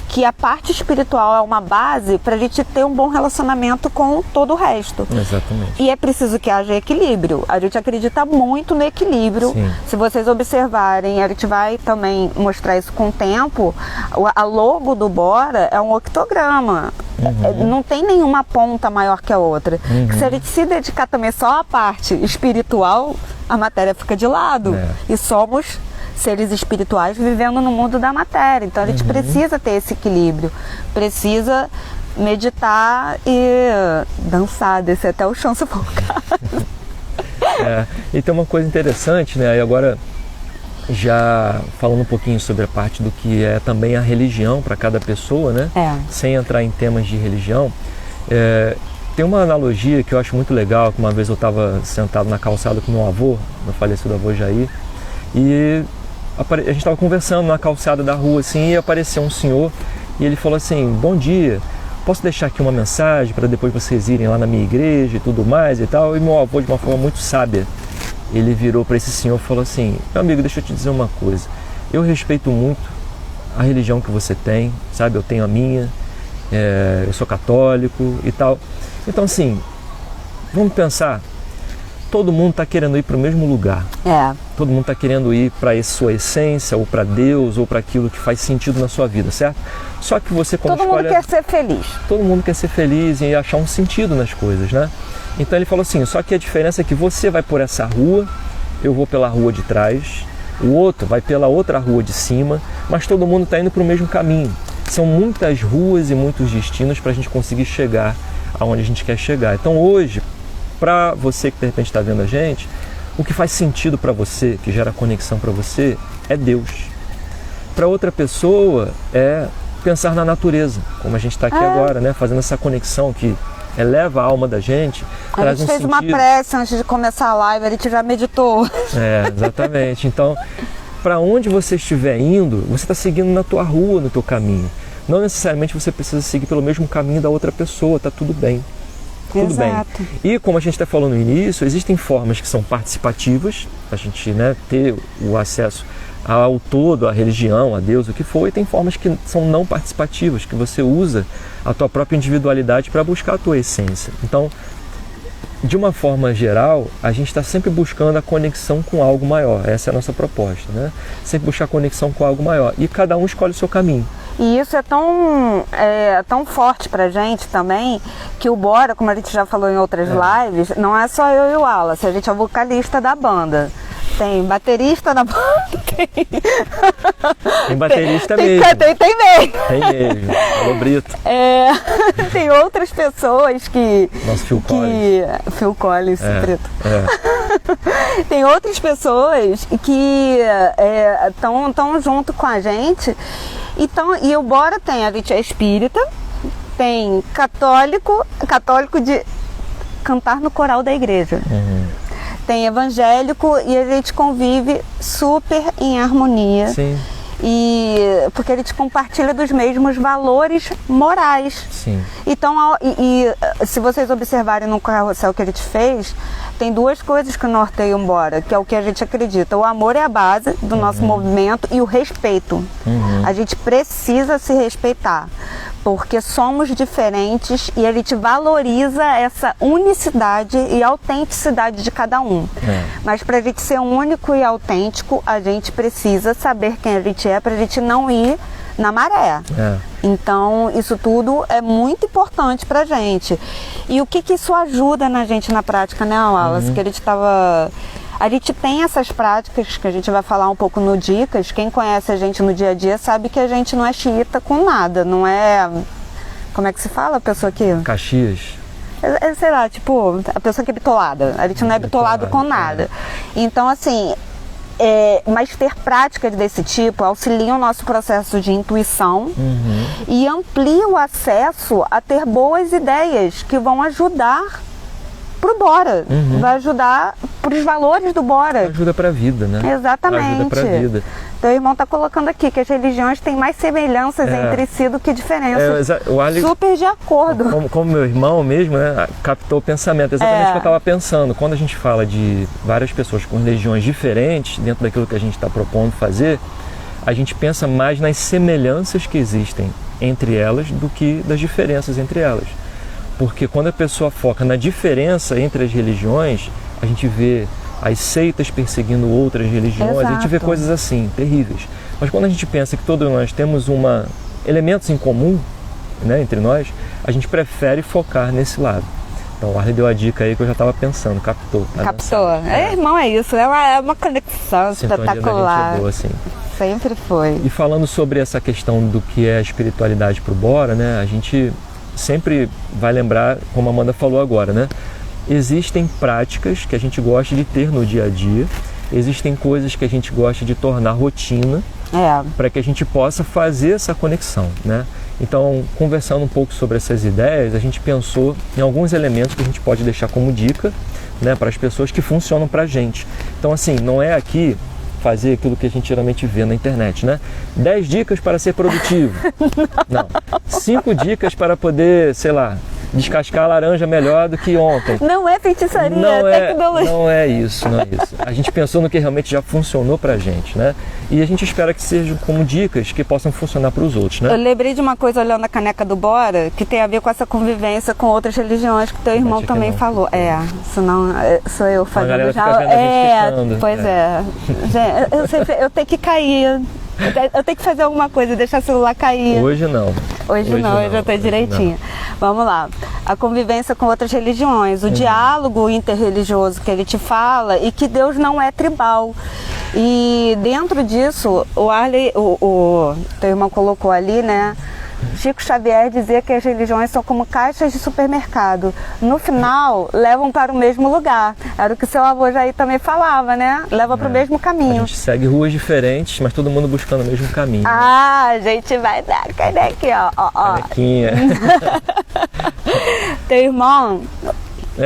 que a parte espiritual é uma base para a gente ter um bom relacionamento com todo o resto. Exatamente. E é preciso que haja equilíbrio. A gente acredita muito no equilíbrio. Sim. Se vocês observarem, a gente vai também mostrar isso com o tempo, a logo do Bora é um octograma. Não tem nenhuma ponta maior que a outra. Se a gente se dedicar também só à parte espiritual, a matéria fica de lado. E somos seres espirituais vivendo no mundo da matéria. Então a gente precisa ter esse equilíbrio. Precisa meditar e dançar, descer até o chão se for o caso. E tem uma coisa interessante, né? E agora, já falando um pouquinho sobre a parte do que é também a religião para cada pessoa, né? Sem entrar em temas de religião, tem uma analogia que eu acho muito legal, que uma vez eu estava sentado na calçada com meu avô, meu falecido avô Jair, e a gente estava conversando na calçada da rua assim, e apareceu um senhor e ele falou assim: bom dia, posso deixar aqui uma mensagem para depois vocês irem lá na minha igreja e tudo mais e tal? E meu avô, de uma forma muito sábia, ele virou para esse senhor e falou assim: meu amigo, deixa eu te dizer uma coisa, eu respeito muito a religião que você tem, sabe, eu tenho a minha, eu sou católico e tal, então assim, vamos pensar, todo mundo está querendo ir para o mesmo lugar, todo mundo está querendo ir para a sua essência, ou para Deus, ou para aquilo que faz sentido na sua vida, certo? Só que você, como todo mundo quer ser feliz. Todo mundo quer ser feliz e achar um sentido nas coisas, né? Então ele falou assim, só que a diferença é que você vai por essa rua, eu vou pela rua de trás, o outro vai pela outra rua de cima, mas todo mundo está indo para o mesmo caminho. São muitas ruas e muitos destinos para a gente conseguir chegar aonde a gente quer chegar. Então hoje, para você que de repente está vendo a gente, o que faz sentido para você, que gera conexão para você, é Deus. Para outra pessoa é pensar na natureza, como a gente está aqui agora, né? Fazendo essa conexão que eleva a alma da gente. A gente fez uma prece antes de começar a live, a gente já meditou. Exatamente. Então, para onde você estiver indo, você está seguindo na tua rua, no teu caminho. Não necessariamente você precisa seguir pelo mesmo caminho da outra pessoa, tá tudo bem. Tudo Exato. bem. E como a gente está falando no início, existem formas que são participativas, a gente, né, ter o acesso ao todo, à religião, a Deus, o que for, e tem formas que são não participativas, que você usa a tua própria individualidade para buscar a tua essência. Então, de uma forma geral, a gente está sempre buscando a conexão com algo maior. Essa é a nossa proposta, né? Sempre buscar conexão com algo maior. E cada um escolhe o seu caminho. E isso é tão forte pra gente também, que o Bora, como a gente já falou em outras lives, não é só eu e o Wallace, a gente é o vocalista da banda. Tem baterista na banda, tem baterista mesmo. Tem mesmo. Tem mesmo. Alô, Brito. Tem outras pessoas que... Nosso Phil Collins. Phil Collins, Brito. Tem outras pessoas que estão junto com a gente. Então, e o Bora a gente é espírita, tem católico de cantar no coral da igreja. Tem evangélico e a gente convive super em harmonia. Sim. E porque a gente compartilha dos mesmos valores morais. Sim. Então, se vocês observarem no carrossel que a gente fez, tem duas coisas que norteiam Bora, que é o que a gente acredita. O amor é a base do nosso movimento e o respeito. A gente precisa se respeitar, porque somos diferentes e a gente valoriza essa unicidade e autenticidade de cada um. Mas para a gente ser único e autêntico, a gente precisa saber quem a gente é para a gente não ir na maré. Então, isso tudo é muito importante pra gente. E o que isso ajuda na gente na prática, né, Wallace? Que a gente tem essas práticas que a gente vai falar um pouco no Dicas. Quem conhece a gente no dia a dia sabe que a gente não é xiita com nada, não é... Como é que se fala a pessoa que... Caxias. Sei lá, tipo, a pessoa que é bitolada. A gente não é bitolado com nada. Então, assim... mas ter práticas desse tipo auxilia o nosso processo de intuição e amplia o acesso a ter boas ideias que vão ajudar pro Bora, vai ajudar pros valores do Bora. Ajuda pra vida, né? Exatamente. Ajuda pra vida. Então o irmão está colocando aqui que as religiões têm mais semelhanças entre si do que diferenças. O Ali, super de acordo. Como meu irmão mesmo, né, captou o pensamento. Exatamente o que eu estava pensando. Quando a gente fala de várias pessoas com religiões diferentes, dentro daquilo que a gente está propondo fazer, a gente pensa mais nas semelhanças que existem entre elas do que das diferenças entre elas. Porque quando a pessoa foca na diferença entre as religiões, a gente vê as seitas perseguindo outras religiões, a gente vê coisas assim, terríveis. Mas quando a gente pensa que todos nós temos elementos em comum, né, entre nós, a gente prefere focar nesse lado. Então o Arley deu a dica aí que eu já estava pensando, captou. Captou. Irmão, é isso, é uma conexão espetacular. É boa, assim. Sempre foi. E falando sobre essa questão do que é a espiritualidade para o Bora, né, a gente sempre vai lembrar, como a Amanda falou agora, né? Existem práticas que a gente gosta de ter no dia a dia, existem coisas que a gente gosta de tornar rotina para que a gente possa fazer essa conexão, né? Então, conversando um pouco sobre essas ideias, a gente pensou em alguns elementos que a gente pode deixar como dica, né, para as pessoas que funcionam para a gente. Então, assim, não é aqui fazer aquilo que a gente geralmente vê na internet, né? 10 dicas para ser produtivo. Não. 5 dicas para poder, sei lá, descascar a laranja melhor do que ontem. Não é feitiçaria, é tecnologia. Não é isso, não é isso. A gente pensou no que realmente já funcionou pra gente, né? E a gente espera que sejam como dicas que possam funcionar para os outros, né? Eu lembrei de uma coisa olhando a caneca do Bora, que tem a ver com essa convivência com outras religiões que teu irmão também falou. Senão sou eu fazendo a galera já. Fica vendo a gente pois Gente, eu tenho que cair. Eu tenho que fazer alguma coisa, deixar o celular cair. Hoje não. Hoje eu tô direitinho. Vamos lá. A convivência com outras religiões, o diálogo interreligioso que ele te fala e que Deus não é tribal. E dentro disso, o Arley, o teu irmão colocou ali, né? Chico Xavier dizia que as religiões são como caixas de supermercado. No final, levam para o mesmo lugar. Era o que seu avô Jair também falava, né? Leva para o mesmo A caminho. gente segue ruas diferentes, mas todo mundo buscando o mesmo caminho. Ah, a gente vai dar canequinha, ó. Canequinha. Teu irmão,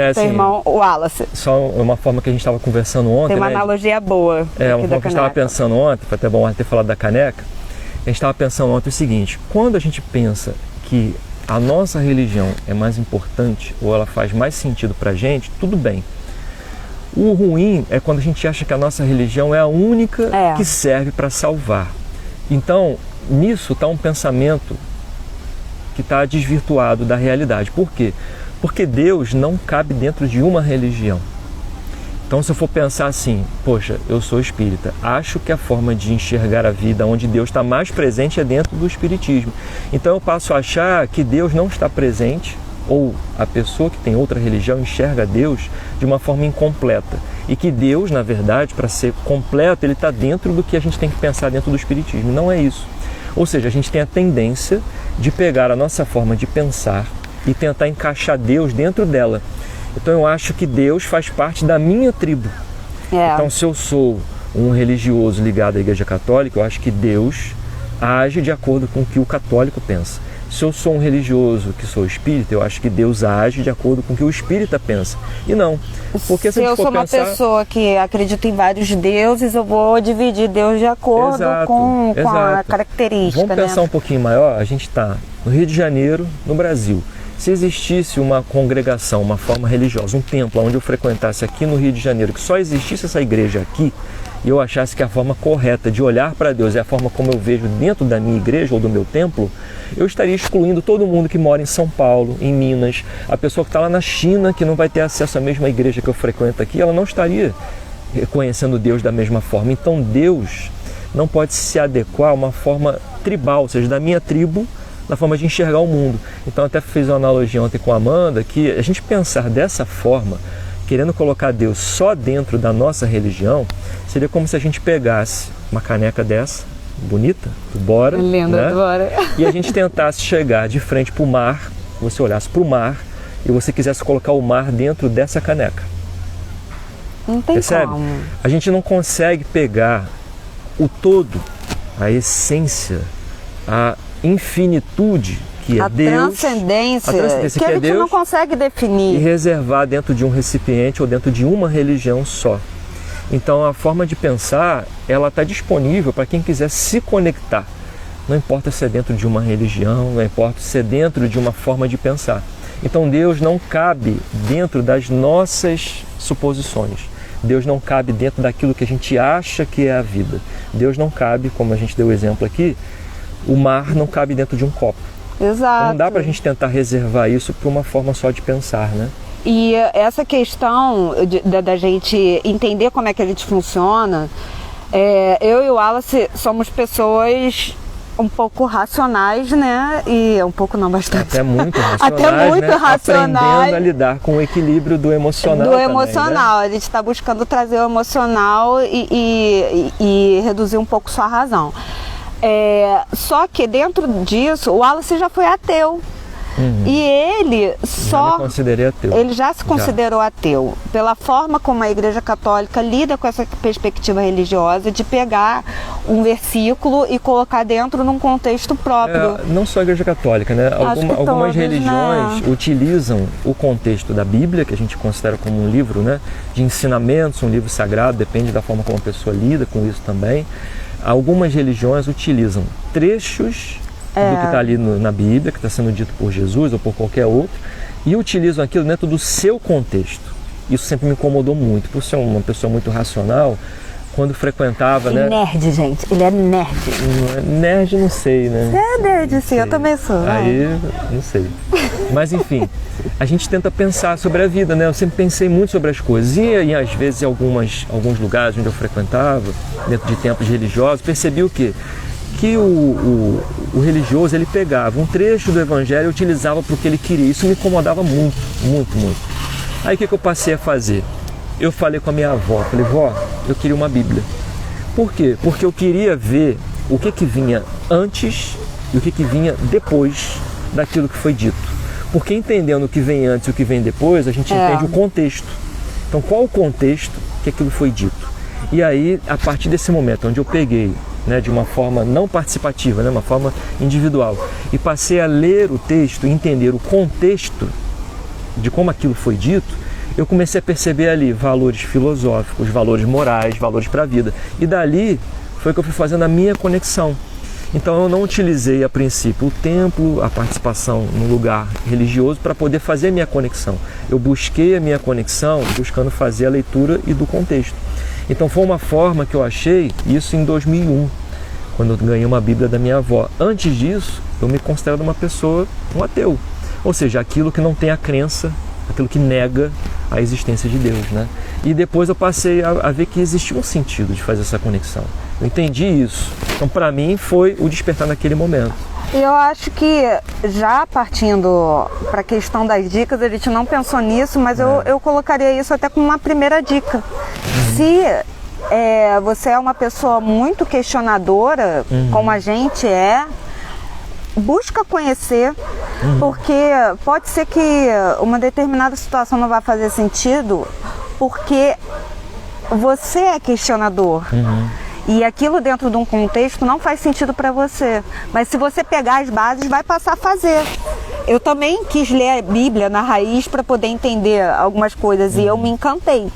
Assim, o Wallace, só uma forma que a gente estava conversando ontem, tem uma né? analogia boa. Uma forma que a gente estava pensando ontem, foi até bom ter falado da caneca. A gente estava pensando ontem o seguinte: quando a gente pensa que a nossa religião é mais importante ou ela faz mais sentido pra gente, tudo bem. O ruim é quando a gente acha que a nossa religião é a única que serve para salvar. Então, nisso está um pensamento que está desvirtuado da realidade. Por quê? Porque Deus não cabe dentro de uma religião. Então, se eu for pensar assim, poxa, eu sou espírita, acho que a forma de enxergar a vida onde Deus está mais presente é dentro do espiritismo. Então, eu passo a achar que Deus não está presente, ou a pessoa que tem outra religião enxerga Deus de uma forma incompleta. E que Deus, na verdade, para ser completo, ele está dentro do que a gente tem que pensar dentro do espiritismo. Não é isso. Ou seja, a gente tem a tendência de pegar a nossa forma de pensar e tentar encaixar Deus dentro dela. Então eu acho que Deus faz parte da minha tribo. Então se eu sou um religioso ligado à Igreja Católica, eu acho que Deus age de acordo com o que o católico pensa. Se eu sou um religioso que sou espírita, eu acho que Deus age de acordo com o que o espírita pensa. E não. Porque se eu sou uma pessoa que acredita em vários deuses, eu vou dividir Deus de acordo com a característica. Vamos pensar um pouquinho maior. A gente está no Rio de Janeiro, no Brasil. Se existisse uma congregação, uma forma religiosa, um templo onde eu frequentasse aqui no Rio de Janeiro, que só existisse essa igreja aqui, e eu achasse que a forma correta de olhar para Deus é a forma como eu vejo dentro da minha igreja ou do meu templo, eu estaria excluindo todo mundo que mora em São Paulo, em Minas, a pessoa que está lá na China, que não vai ter acesso à mesma igreja que eu frequento aqui, ela não estaria reconhecendo Deus da mesma forma. Então Deus não pode se adequar a uma forma tribal, ou seja, da minha tribo, na forma de enxergar o mundo. Então até fiz uma analogia ontem com a Amanda, que a gente pensar dessa forma, querendo colocar Deus só dentro da nossa religião, seria como se a gente pegasse uma caneca dessa, bonita, do Bora, linda, né? Bora. E a gente tentasse chegar de frente para o mar, você olhasse para o mar e você quisesse colocar o mar dentro dessa caneca. Não tem Percebe? como. A gente não consegue pegar o todo, a essência, a infinitude que é Deus, transcendência que é a gente Deus, não consegue definir, e reservar dentro de um recipiente ou dentro de uma religião só. Então a forma de pensar, ela está disponível para quem quiser se conectar. Não importa se é dentro de uma religião, não importa se é dentro de uma forma de pensar. Então Deus não cabe dentro das nossas suposições. Deus não cabe dentro daquilo que a gente acha que é a vida. Deus não cabe, como a gente deu o exemplo aqui, o mar não cabe dentro de um copo. Exato. Não dá para a gente tentar reservar isso para uma forma só de pensar, né? E essa questão da gente entender como é que a gente funciona, eu e o Wallace somos pessoas um pouco racionais, né? E um pouco não, bastante. Até muito racionais, Até muito né? racionais. Aprendendo a lidar com o equilíbrio do emocional. Do também, emocional. né? A gente está buscando trazer o emocional e reduzir um pouco sua razão. Só que dentro disso, o Wallace já foi ateu. E ele já se considerou ateu pela forma como a Igreja Católica lida com essa perspectiva religiosa de pegar um versículo e colocar dentro num contexto próprio. Não só a Igreja Católica, né? Algumas religiões utilizam o contexto da Bíblia, que a gente considera como um livro, né, de ensinamentos, um livro sagrado, depende da forma como a pessoa lida com isso também. Algumas religiões utilizam trechos do que está ali na Bíblia, que está sendo dito por Jesus ou por qualquer outro, e utilizam aquilo dentro do seu contexto. Isso sempre me incomodou muito, por ser uma pessoa muito racional, quando frequentava, né? Nerd, gente, ele é nerd. Nerd, não sei, né? É nerd, sim, eu também sou. Aí, não sei. Mas enfim, a gente tenta pensar sobre a vida, né? Eu sempre pensei muito sobre as coisas. E às vezes em alguns lugares onde eu frequentava, dentro de templos religiosos, percebi o quê? Que o religioso, ele pegava um trecho do evangelho e utilizava para o que ele queria. Isso me incomodava muito, muito, muito. Aí o que eu passei a fazer? Eu falei com a minha avó, falei, vó, eu queria uma Bíblia. Por quê? Porque eu queria ver o que vinha antes e o que vinha depois daquilo que foi dito. Porque entendendo o que vem antes e o que vem depois, a gente entende o contexto. Então, qual o contexto que aquilo foi dito? E aí, a partir desse momento onde eu peguei, né, de uma forma não participativa, né, uma forma individual, e passei a ler o texto e entender o contexto de como aquilo foi dito, eu comecei a perceber ali valores filosóficos, valores morais, valores para a vida. E dali foi que eu fui fazendo a minha conexão. Então eu não utilizei a princípio o templo, a participação no lugar religioso para poder fazer a minha conexão. Eu busquei a minha conexão buscando fazer a leitura e do contexto. Então foi uma forma que eu achei isso em 2001, quando eu ganhei uma Bíblia da minha avó. Antes disso, eu me considero uma pessoa, um ateu. Ou seja, aquilo que não tem a crença, aquilo que nega a existência de Deus, né? E depois eu passei a ver que existia um sentido de fazer essa conexão. Eu entendi isso. Então, para mim, foi o despertar naquele momento. Eu acho que, já partindo para a questão das dicas, a gente não pensou nisso, mas eu colocaria isso até como uma primeira dica. Se você é uma pessoa muito questionadora, como a gente busca conhecer, porque pode ser que uma determinada situação não vai fazer sentido, porque você é questionador. E aquilo dentro de um contexto não faz sentido para você. Mas se você pegar as bases, vai passar a fazer. Eu também quis ler a Bíblia na raiz para poder entender algumas coisas e eu me encantei.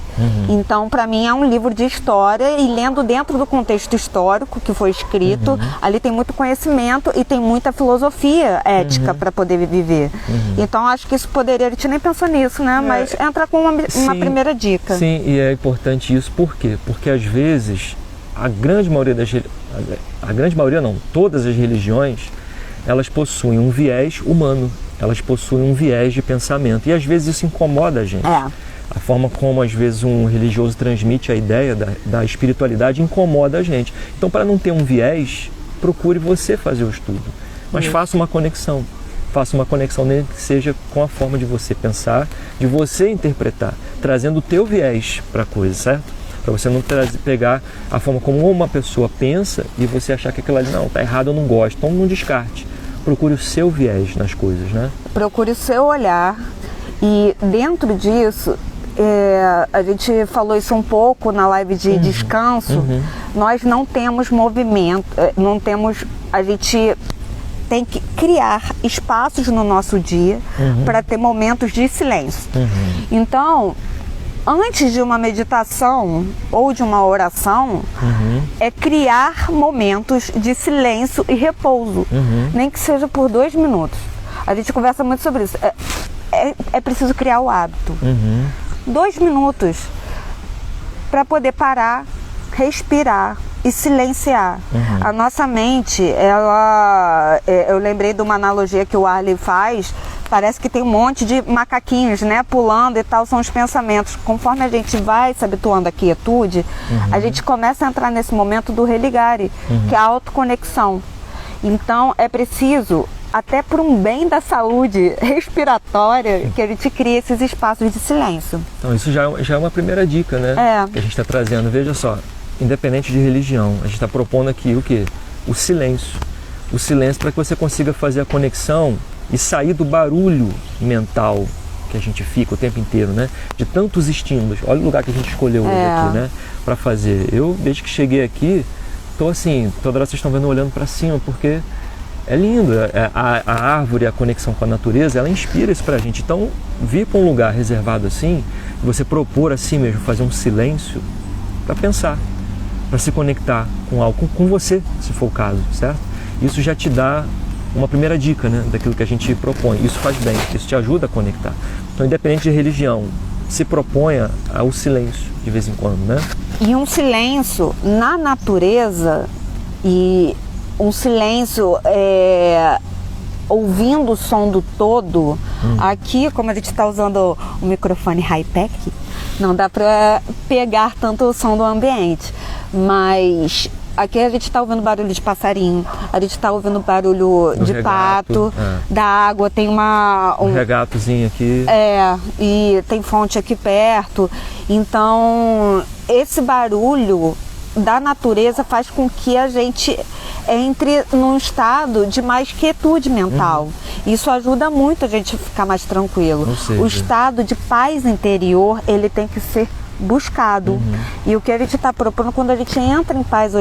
Então, para mim, é um livro de história e lendo dentro do contexto histórico que foi escrito, ali tem muito conhecimento e tem muita filosofia ética para poder viver. Então, acho que isso poderia, a gente nem pensou nisso, né? Mas entra com uma primeira dica. Sim, e é importante isso, por quê? Porque às vezes a grande maioria todas as religiões, elas possuem um viés humano, elas possuem um viés de pensamento, e às vezes isso incomoda a gente. A forma como às vezes um religioso transmite a ideia da espiritualidade incomoda a gente. Então, para não ter um viés, procure você fazer o estudo, mas faça uma conexão. Faça uma conexão nem que seja com a forma de você pensar, de você interpretar, trazendo o teu viés para a coisa, certo? Para você não pegar a forma como uma pessoa pensa e você achar que aquilo ali, não, tá errado, eu não gosto. Então não descarte. Procure o seu viés nas coisas, né? Procure o seu olhar. E dentro disso, a gente falou isso um pouco na live de descanso, nós não temos movimento, a gente tem que criar espaços no nosso dia para ter momentos de silêncio. Então, antes de uma meditação ou de uma oração, é criar momentos de silêncio e repouso, nem que seja por 2 minutos. A gente conversa muito sobre isso. É preciso criar o hábito. 2 minutos para poder parar, respirar e silenciar. A nossa mente, eu lembrei de uma analogia que o Arley faz. Parece que tem um monte de macaquinhos, né, pulando e tal, são os pensamentos. Conforme a gente vai se habituando à quietude, a gente começa a entrar nesse momento do religare, que é a autoconexão. Então, é preciso, até por um bem da saúde respiratória, que a gente crie esses espaços de silêncio. Então, isso já é uma primeira dica, né, que a gente está trazendo. Veja só, independente de religião, a gente está propondo aqui o quê? O silêncio. O silêncio para que você consiga fazer a conexão e sair do barulho mental que a gente fica o tempo inteiro, né? De tantos estímulos. Olha o lugar que a gente escolheu hoje aqui, né? Para fazer. Eu, desde que cheguei aqui, tô assim, toda hora vocês estão vendo olhando para cima, porque é lindo. A árvore, a conexão com a natureza, ela inspira isso pra gente. Então, vir para um lugar reservado assim, você propor assim mesmo, fazer um silêncio para pensar, para se conectar com algo, com você, se for o caso, certo? Isso já te dá uma primeira dica, né, daquilo que a gente propõe. Isso faz bem, isso te ajuda a conectar. Então, independente de religião, se proponha ao silêncio de vez em quando, né? E um silêncio na natureza, e um silêncio ouvindo o som do todo. Aqui, como a gente está usando o microfone high-tech, não dá para pegar tanto o som do ambiente, mas aqui a gente está ouvindo barulho de passarinho, a gente está ouvindo barulho de pato, da água, tem um regatozinho aqui. E tem fonte aqui perto. Então, esse barulho da natureza faz com que a gente entre num estado de mais quietude mental. Isso ajuda muito a gente a ficar mais tranquilo. O estado de paz interior, ele tem que ser buscado. E o que a gente está propondo, quando a gente entra em paz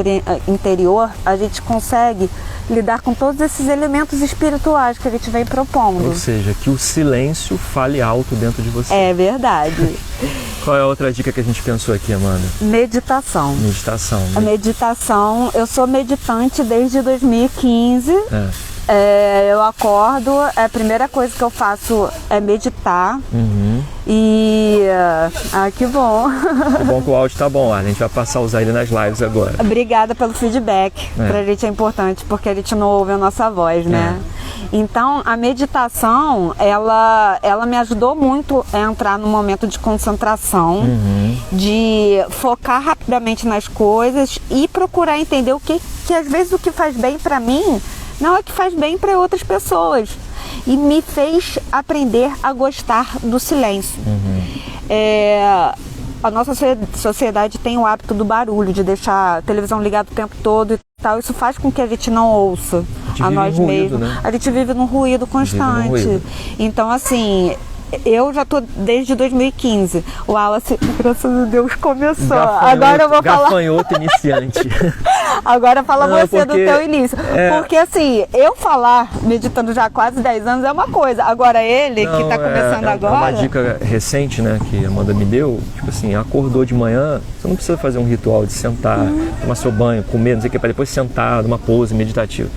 interior, a gente consegue lidar com todos esses elementos espirituais que a gente vem propondo. Ou seja, que o silêncio fale alto dentro de você. É verdade. Qual é a outra dica que a gente pensou aqui, Amanda? Meditação. Meditação. A meditação, eu sou meditante desde 2015. Eu acordo, a primeira coisa que eu faço é meditar. E... que bom. É bom que o áudio tá bom, a gente vai passar a usar ele nas lives agora. Obrigada pelo feedback. Pra gente é importante, porque a gente não ouve a nossa voz, né? Então, a meditação, ela me ajudou muito a entrar num momento de concentração, de focar rapidamente nas coisas e procurar entender o que às vezes o que faz bem pra mim não é o que faz bem para outras pessoas. E me fez aprender a gostar do silêncio. A nossa sociedade tem o hábito do barulho, de deixar a televisão ligada o tempo todo e tal. Isso faz com que a gente não ouça a nós mesmos. Né? A gente vive num ruído constante. Então, assim, eu já tô desde 2015. O Wallace, graças a Deus, começou. Agora eu vou falar. Gafanhoto iniciante. Agora fala você do teu início. Porque assim, eu falar meditando já há quase 10 anos é uma coisa. Agora ele, que tá começando agora... É uma dica recente, né, que a Amanda me deu. Tipo assim, acordou de manhã, você não precisa fazer um ritual de sentar, tomar seu banho, comer, não sei o que, para depois sentar numa pose meditativa.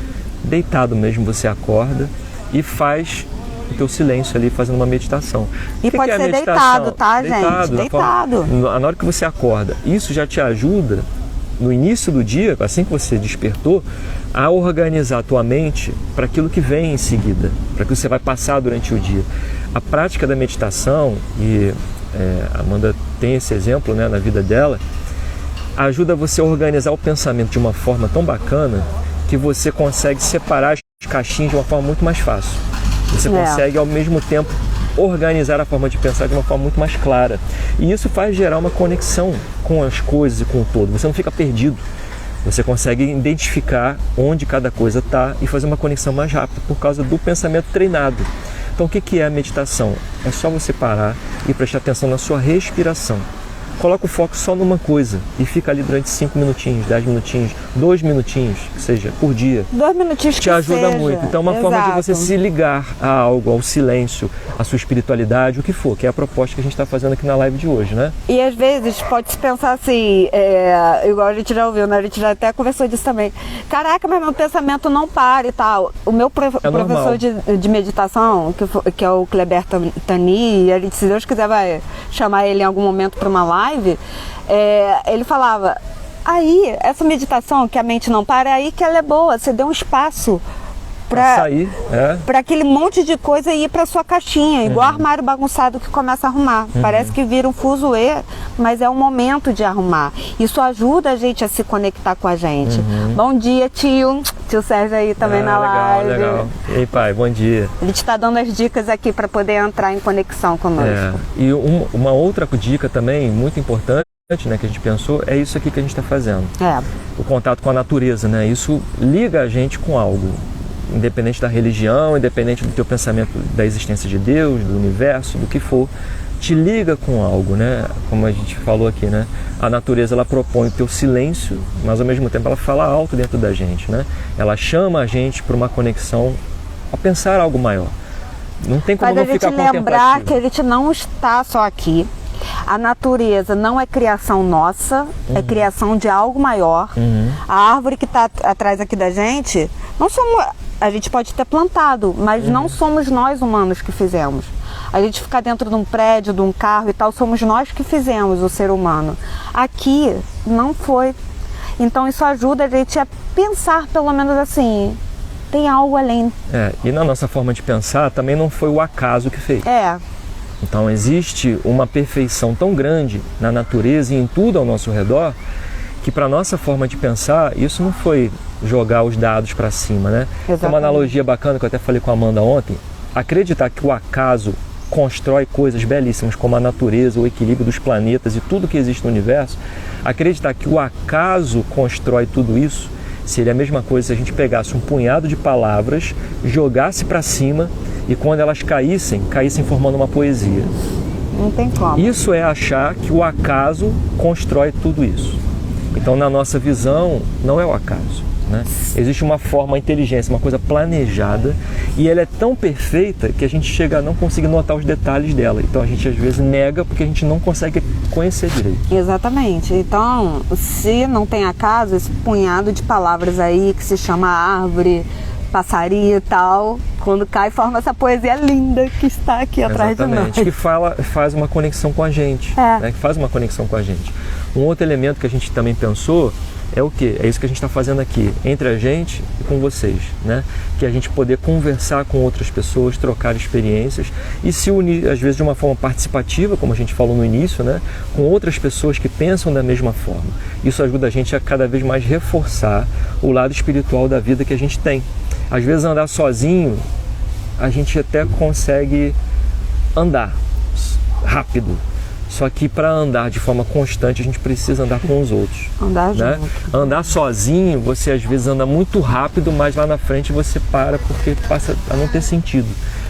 Deitado mesmo, você acorda e faz o teu silêncio ali, fazendo uma meditação. E pode ser deitado, tá, gente? Deitado. Na hora que você acorda, isso já te ajuda no início do dia, assim que você despertou, a organizar a tua mente para aquilo que vem em seguida, para aquilo que você vai passar durante o dia. A prática da meditação, e a Amanda tem esse exemplo, né, na vida dela, ajuda você a organizar o pensamento de uma forma tão bacana que você consegue separar as caixinhas de uma forma muito mais fácil. Você consegue, ao mesmo tempo, organizar a forma de pensar de uma forma muito mais clara. E isso faz gerar uma conexão com as coisas e com o todo. Você não fica perdido. Você consegue identificar onde cada coisa está e fazer uma conexão mais rápida por causa do pensamento treinado. Então, o que é a meditação? É só você parar e prestar atenção na sua respiração. Coloca o foco só numa coisa e fica ali durante 5 minutinhos, 10 minutinhos, 2 minutinhos, que seja, por dia. 2 minutinhos que te ajuda seja. muito. Então é uma forma de você se ligar a algo, ao silêncio, à sua espiritualidade, o que for, que é a proposta que a gente está fazendo aqui na live de hoje, né? E às vezes pode-se pensar assim, igual a gente já ouviu, né? A gente já até conversou disso também. Caraca, mas meu pensamento não para e tal. O meu professor de meditação, que é o Kleber Tani, e a gente, se Deus quiser, vai chamar ele em algum momento para uma live, ele falava, aí, essa meditação que a mente não para, é aí que ela é boa, você deu um espaço para sair, para aquele monte de coisa e ir para sua caixinha, igual armário bagunçado que começa a arrumar. Parece que vira um fuzuê, mas é um momento de arrumar. Isso ajuda a gente a se conectar com a gente. Bom dia, tio Sérgio aí também na live. Legal. E aí, pai, bom dia. Ele está dando as dicas aqui para poder entrar em conexão conosco. E uma outra dica também muito importante, né, que a gente pensou, é isso aqui que a gente está fazendo. O contato com a natureza, né? Isso liga a gente com algo. Independente da religião, independente do teu pensamento da existência de Deus, do universo, do que for, te liga com algo, né? Como a gente falou aqui, né? A natureza, ela propõe o teu silêncio, mas ao mesmo tempo ela fala alto dentro da gente, né? Ela chama a gente para uma conexão a pensar algo maior. Não tem como não ficar contemplativo. Mas a gente lembrar que a gente não está só aqui. A natureza não é criação nossa, é criação de algo maior. A árvore que está atrás aqui da gente, não somos... A gente pode ter plantado, mas não somos nós humanos que fizemos. A gente ficar dentro de um prédio, de um carro e tal, somos nós que fizemos, o ser humano. Aqui não foi. Então isso ajuda a gente a pensar, pelo menos assim, tem algo além. E na nossa forma de pensar, também não foi o acaso que fez. Então existe uma perfeição tão grande na natureza e em tudo ao nosso redor, que para nossa forma de pensar, isso não foi jogar os dados para cima, né? Tem uma analogia bacana que eu até falei com a Amanda ontem. Acreditar que o acaso constrói coisas belíssimas como a natureza, o equilíbrio dos planetas e tudo que existe no universo, Acreditar que o acaso constrói tudo isso seria a mesma coisa se a gente pegasse um punhado de palavras, jogasse para cima e quando elas caíssem formando uma poesia. Não tem como. Isso é achar que o acaso constrói tudo isso. Então, na nossa visão, não é o acaso, né? Existe uma forma, uma inteligência, uma coisa planejada, e ela é tão perfeita que a gente chega a não conseguir notar os detalhes dela. Então, a gente às vezes nega porque a gente não consegue conhecer direito. Exatamente. Então, se não tem acaso, esse punhado de palavras aí que se chama árvore, passarinho e tal, quando cai, forma essa poesia linda que está aqui atrás de nós. Exatamente, que faz uma conexão com a gente, né? Que faz uma conexão com a gente. Um outro elemento que a gente também pensou é o quê? É isso que a gente está fazendo aqui, entre a gente e com vocês, né? Que é a gente poder conversar com outras pessoas, trocar experiências e se unir, às vezes de uma forma participativa, como a gente falou no início, né? Com outras pessoas que pensam da mesma forma. Isso ajuda a gente a cada vez mais reforçar o lado espiritual da vida que a gente tem. Às vezes andar sozinho, a gente até consegue andar rápido. Só que para andar de forma constante, a gente precisa andar com os outros. Andar né? junto. Andar sozinho, você às vezes anda muito rápido, mas lá na frente você para porque passa a não ter sentido.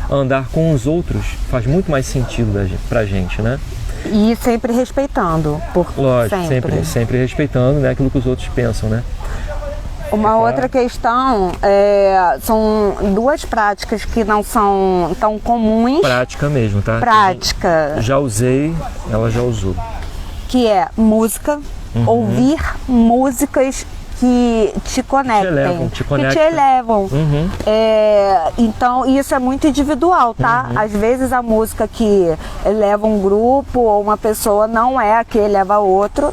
Andar com os outros faz muito mais sentido pra gente, né? E sempre respeitando. Lógico, sempre respeitando, né, aquilo que os outros pensam, né? Uma outra questão são duas práticas que não são tão comuns. Prática mesmo, tá? Prática. Já usei, ela já usou. Que é música, ouvir músicas que te conectem, que te elevam. Então isso é muito individual, tá? Às vezes a música que eleva um grupo ou uma pessoa não é a que eleva outro,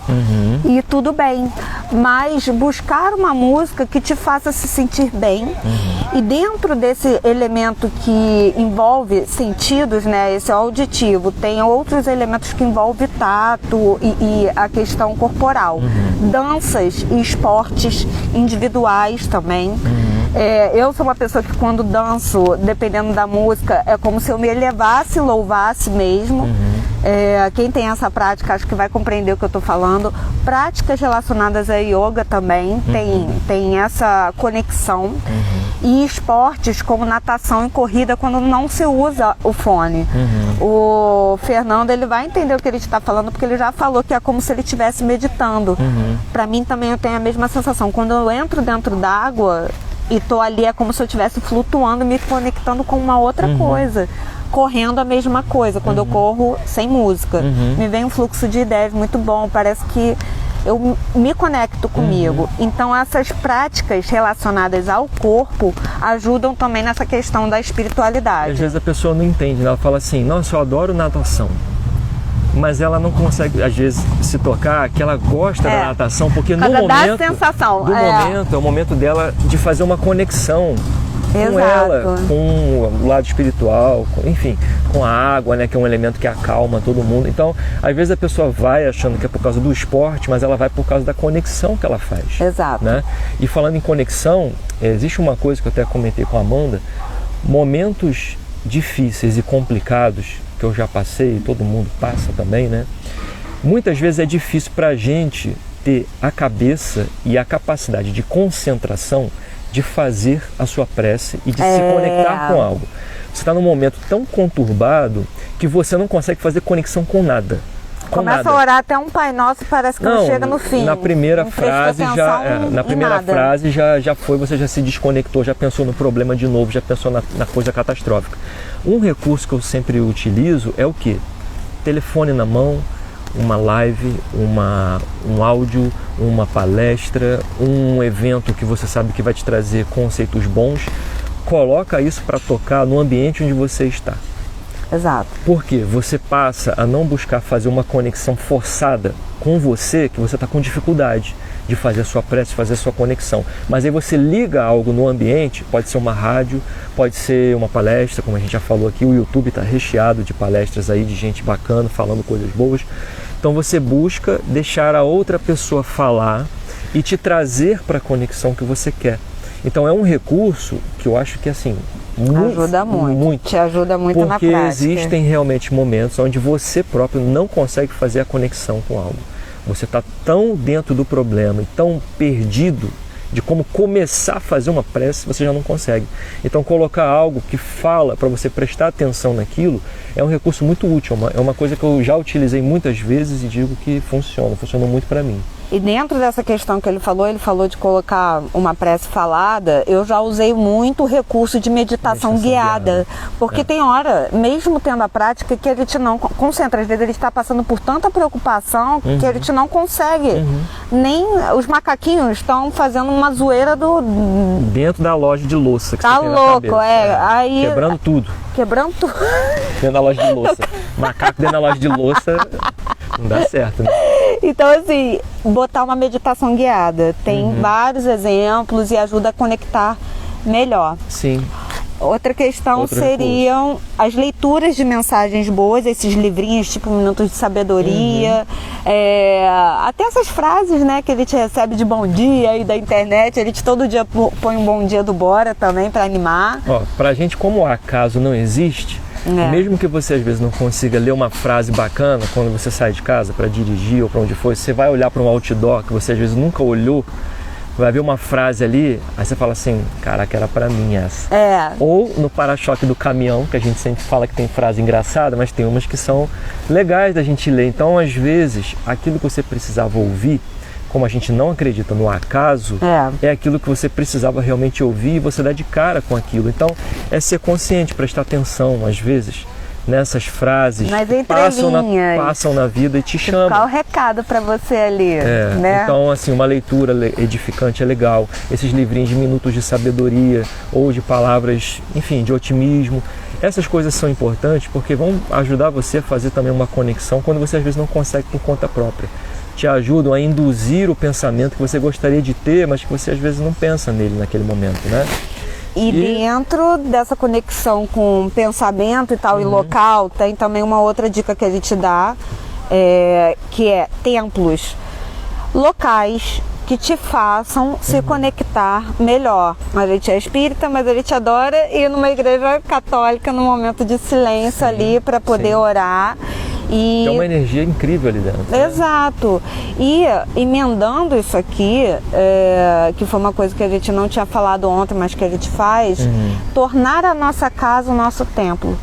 e tudo bem, mas buscar uma música que te faça se sentir bem, e dentro desse elemento que envolve sentidos, né, esse auditivo, tem outros elementos que envolvem tato e a questão corporal, danças e esportes individuais também. Eu sou uma pessoa que quando danço, dependendo da música, é como se eu me elevasse, louvasse mesmo. Quem tem essa prática acho que vai compreender o que eu estou falando. Práticas relacionadas a yoga também tem essa conexão. E esportes como natação e corrida, quando não se usa o fone. O Fernando, ele vai entender o que ele está falando, porque ele já falou que é como se ele estivesse meditando. Para mim também eu tenho a mesma sensação. Quando eu entro dentro d'água e tô ali, é como se eu estivesse flutuando, me conectando com uma outra coisa. Correndo a mesma coisa, quando eu corro sem música. Me vem um fluxo de ideias muito bom, parece que eu me conecto comigo. Então essas práticas relacionadas ao corpo ajudam também nessa questão da espiritualidade. Às vezes a pessoa não entende, né? Ela fala assim, nossa, eu adoro natação. Mas ela não consegue, às vezes, se tocar que ela gosta da natação, porque no momento, é o momento dela de fazer uma conexão com ela, com o lado espiritual, enfim, com a água, né, que é um elemento que acalma todo mundo. Então, às vezes a pessoa vai achando que é por causa do esporte, mas ela vai por causa da conexão que ela faz. Exato. Né? E falando em conexão, existe uma coisa que eu até comentei com a Amanda, momentos difíceis e complicados que eu já passei, todo mundo passa também, né? Muitas vezes é difícil para a gente ter a cabeça e a capacidade de concentração de fazer a sua prece e de se conectar com algo. Você está num momento tão conturbado que você não consegue fazer conexão com nada. Começa a orar até um Pai Nosso e parece que não chega no fim. Na primeira frase já foi, você já se desconectou, já pensou no problema de novo, já pensou na coisa catastrófica. Um recurso que eu sempre utilizo é o quê? Telefone na mão, uma live, um áudio, uma palestra, um evento que você sabe que vai te trazer conceitos bons. Coloca isso para tocar no ambiente onde você está. Exato. Porque você passa a não buscar fazer uma conexão forçada com você, que você está com dificuldade de fazer a sua prece, fazer a sua conexão. Mas aí você liga algo no ambiente, pode ser uma rádio, pode ser uma palestra, como a gente já falou aqui, o YouTube está recheado de palestras aí, de gente bacana, falando coisas boas. Então você busca deixar a outra pessoa falar e te trazer para a conexão que você quer. Então é um recurso que eu acho que assim, ajuda muito. Te ajuda muito na prática. Porque existem realmente momentos onde você próprio não consegue fazer a conexão com algo. Você está tão dentro do problema e tão perdido de como começar a fazer uma prece, você já não consegue. Então colocar algo que fala para você prestar atenção naquilo é um recurso muito útil, é uma coisa que eu já utilizei muitas vezes e digo que funcionou muito para mim. E dentro dessa questão que ele falou de colocar uma prece falada, eu já usei muito o recurso de meditação guiada. Porque tem hora, mesmo tendo a prática, que a gente não concentra. Às vezes ele está passando por tanta preocupação que a gente não consegue. Nem os macaquinhos estão fazendo uma zoeira dentro da loja de louça que tá você tem louco, na cabeça. Aí, quebrando tudo. Quebrando tudo. Dentro da loja de louça. Macaco dentro da loja de louça não dá certo, né? Então, assim, botar uma meditação guiada. Tem vários exemplos e ajuda a conectar melhor. Sim. Outra questão seriam as leituras de mensagens boas, esses livrinhos tipo Minutos de Sabedoria, até essas frases, né, que a gente recebe de bom dia aí da internet. A gente todo dia põe um bom dia do Bora também para animar. Ó, pra gente, como o acaso não existe, mesmo que você às vezes não consiga ler uma frase bacana quando você sai de casa para dirigir ou para onde for, você vai olhar para um outdoor que você às vezes nunca olhou, vai ver uma frase ali, aí você fala assim, caraca, era pra mim essa. Ou no para-choque do caminhão, que a gente sempre fala que tem frase engraçada, mas tem umas que são legais da gente ler. Então, às vezes, aquilo que você precisava ouvir, como a gente não acredita no acaso, é aquilo que você precisava realmente ouvir e você dá de cara com aquilo. Então, é ser consciente, prestar atenção, às vezes, nessas frases que passam na vida e te chamam. Qual o recado para você ali, né? Então, assim, uma leitura edificante é legal. Esses livrinhos de minutos de sabedoria ou de palavras, enfim, de otimismo. Essas coisas são importantes porque vão ajudar você a fazer também uma conexão quando você às vezes não consegue por conta própria. Te ajudam a induzir o pensamento que você gostaria de ter, mas que você às vezes não pensa nele naquele momento, né? E dentro dessa conexão com pensamento e tal, e local, tem também uma outra dica que a gente dá, que é templos, locais que te façam se conectar melhor. A gente é espírita, mas a gente adora ir numa igreja católica num momento de silêncio ali para poder orar. Tem uma energia incrível ali dentro. Exato. E emendando isso aqui, que foi uma coisa que a gente não tinha falado ontem, mas que a gente faz, tornar a nossa casa o nosso templo.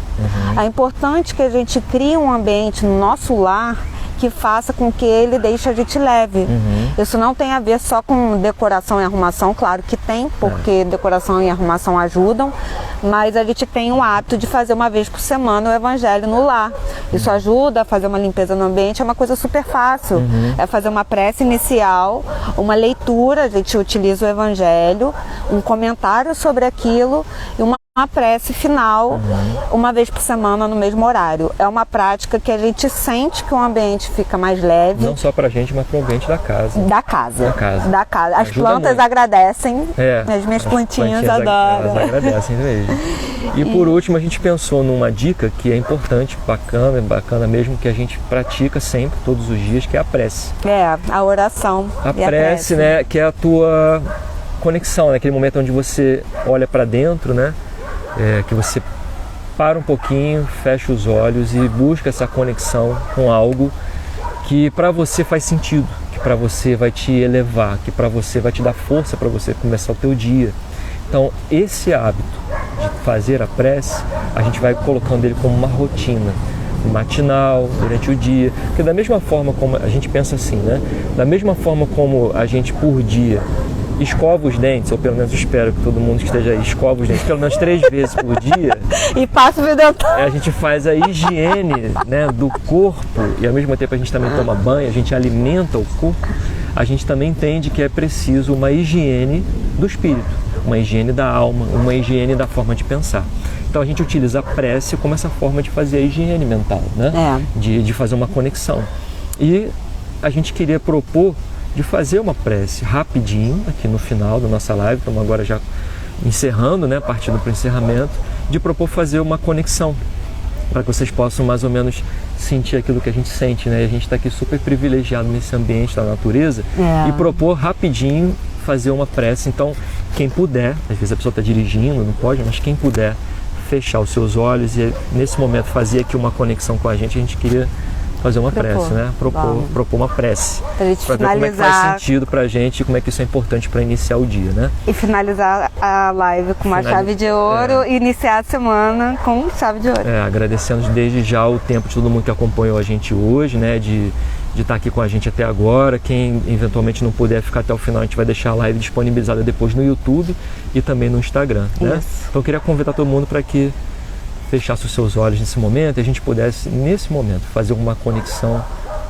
É importante que a gente crie um ambiente no nosso lar que faça com que ele deixe a gente leve. Isso não tem a ver só com decoração e arrumação, claro que tem, porque decoração e arrumação ajudam, mas a gente tem o hábito de fazer uma vez por semana o evangelho no lar. Isso ajuda a fazer uma limpeza no ambiente, é uma coisa super fácil. É fazer uma prece inicial, uma leitura, a gente utiliza o evangelho, um comentário sobre aquilo e uma prece final, uma vez por semana no mesmo horário. É uma prática que a gente sente que o ambiente fica mais leve. Não só pra gente, mas pro ambiente da casa. Da casa. As Ajuda plantas muito. Agradecem. As minhas plantinhas adoram. Elas agradecem mesmo. E por último, a gente pensou numa dica que é importante, bacana mesmo, que a gente pratica sempre, todos os dias, que é a prece. A oração. A prece, né, que é a tua conexão, naquele momento onde você olha para dentro, né? Que você para um pouquinho, fecha os olhos e busca essa conexão com algo que para você faz sentido, que para você vai te elevar, que para você vai te dar força para você começar o teu dia. Então, esse hábito de fazer a prece, a gente vai colocando ele como uma rotina matinal, durante o dia, porque da mesma forma como a gente pensa assim, né? Da mesma forma como a gente por dia escova os dentes, ou pelo menos espero que todo mundo que esteja aí escova os dentes pelo menos 3 vezes por dia. E passa o dental. A gente faz a higiene, né, do corpo e ao mesmo tempo a gente também toma banho, a gente alimenta o corpo. A gente também entende que é preciso uma higiene do espírito, uma higiene da alma, uma higiene da forma de pensar. Então a gente utiliza a prece como essa forma de fazer a higiene mental, né? De fazer uma conexão. E a gente queria propor de fazer uma prece rapidinho aqui no final da nossa live, estamos agora já encerrando, né, partindo para o encerramento, de propor fazer uma conexão, para que vocês possam mais ou menos sentir aquilo que a gente sente, né? E a gente está aqui super privilegiado nesse ambiente da natureza e propor rapidinho fazer uma prece. Então, quem puder, às vezes a pessoa está dirigindo, não pode, mas quem puder fechar os seus olhos e nesse momento fazer aqui uma conexão com a gente queria fazer uma prece, né? Propor uma prece. Pra gente pra ver como é que faz sentido pra gente e como é que isso é importante para iniciar o dia, né? E finalizar a live com uma chave de ouro e iniciar a semana com chave de ouro. Agradecendo desde já o tempo de todo mundo que acompanhou a gente hoje, né? De estar aqui com a gente até agora. Quem eventualmente não puder ficar até o final, a gente vai deixar a live disponibilizada depois no YouTube e também no Instagram, né? Então eu queria convidar todo mundo para que fechasse os seus olhos nesse momento e a gente pudesse, nesse momento, fazer uma conexão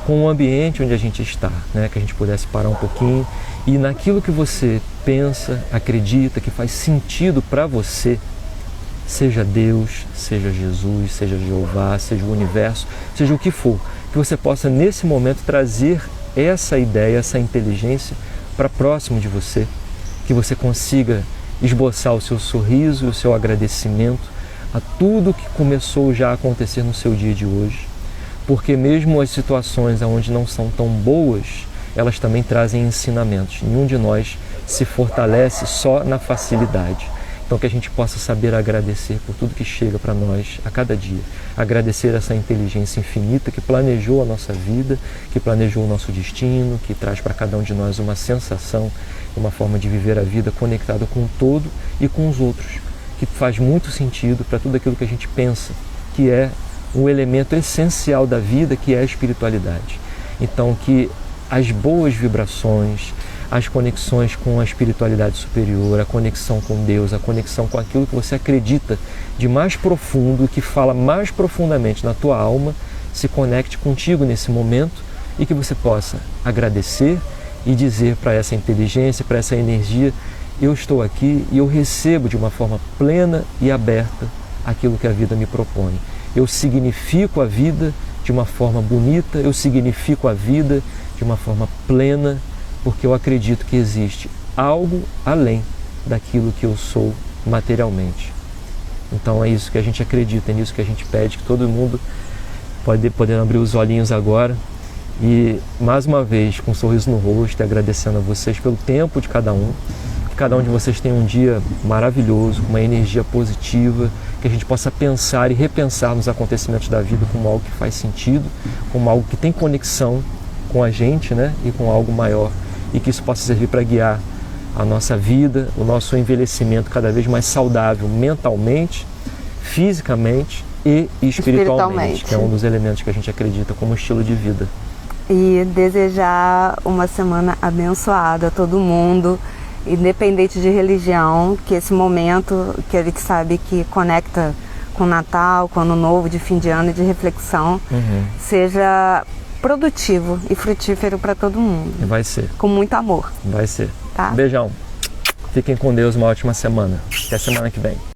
com o ambiente onde a gente está, né? Que a gente pudesse parar um pouquinho e naquilo que você pensa, acredita, que faz sentido para você, seja Deus, seja Jesus, seja Jeová, seja o universo, seja o que for, que você possa nesse momento trazer essa ideia, essa inteligência para próximo de você, que você consiga esboçar o seu sorriso, o seu agradecimento a tudo que começou já a acontecer no seu dia de hoje, porque mesmo as situações onde não são tão boas, elas também trazem ensinamentos. Nenhum de nós se fortalece só na facilidade. Então que a gente possa saber agradecer por tudo que chega para nós a cada dia. Agradecer essa inteligência infinita que planejou a nossa vida, que planejou o nosso destino, que traz para cada um de nós uma sensação, uma forma de viver a vida conectada com o todo e com os outros, que faz muito sentido para tudo aquilo que a gente pensa, que é um elemento essencial da vida, que é a espiritualidade. Então que as boas vibrações, as conexões com a espiritualidade superior, a conexão com Deus, a conexão com aquilo que você acredita de mais profundo, que fala mais profundamente na tua alma, se conecte contigo nesse momento e que você possa agradecer e dizer para essa inteligência, para essa energia, eu estou aqui e eu recebo de uma forma plena e aberta aquilo que a vida me propõe. Eu significo a vida de uma forma bonita, eu significo a vida de uma forma plena, porque eu acredito que existe algo além daquilo que eu sou materialmente. Então é isso que a gente acredita, é nisso que a gente pede, que todo mundo pode abrir os olhinhos agora e, mais uma vez, com um sorriso no rosto, agradecendo a vocês pelo tempo de cada um, que cada um de vocês tenha um dia maravilhoso, com uma energia positiva, que a gente possa pensar e repensar nos acontecimentos da vida como algo que faz sentido, como algo que tem conexão com a gente, né? E com algo maior, e que isso possa servir para guiar a nossa vida, o nosso envelhecimento cada vez mais saudável mentalmente, fisicamente e espiritualmente, que é um dos elementos que a gente acredita como estilo de vida. E desejar uma semana abençoada a todo mundo, independente de religião, que esse momento que a gente sabe que conecta com o Natal, com o Ano Novo, de fim de ano e de reflexão, seja produtivo e frutífero para todo mundo. Vai ser. Com muito amor. Vai ser. Tá? Beijão. Fiquem com Deus, uma ótima semana. Até semana que vem.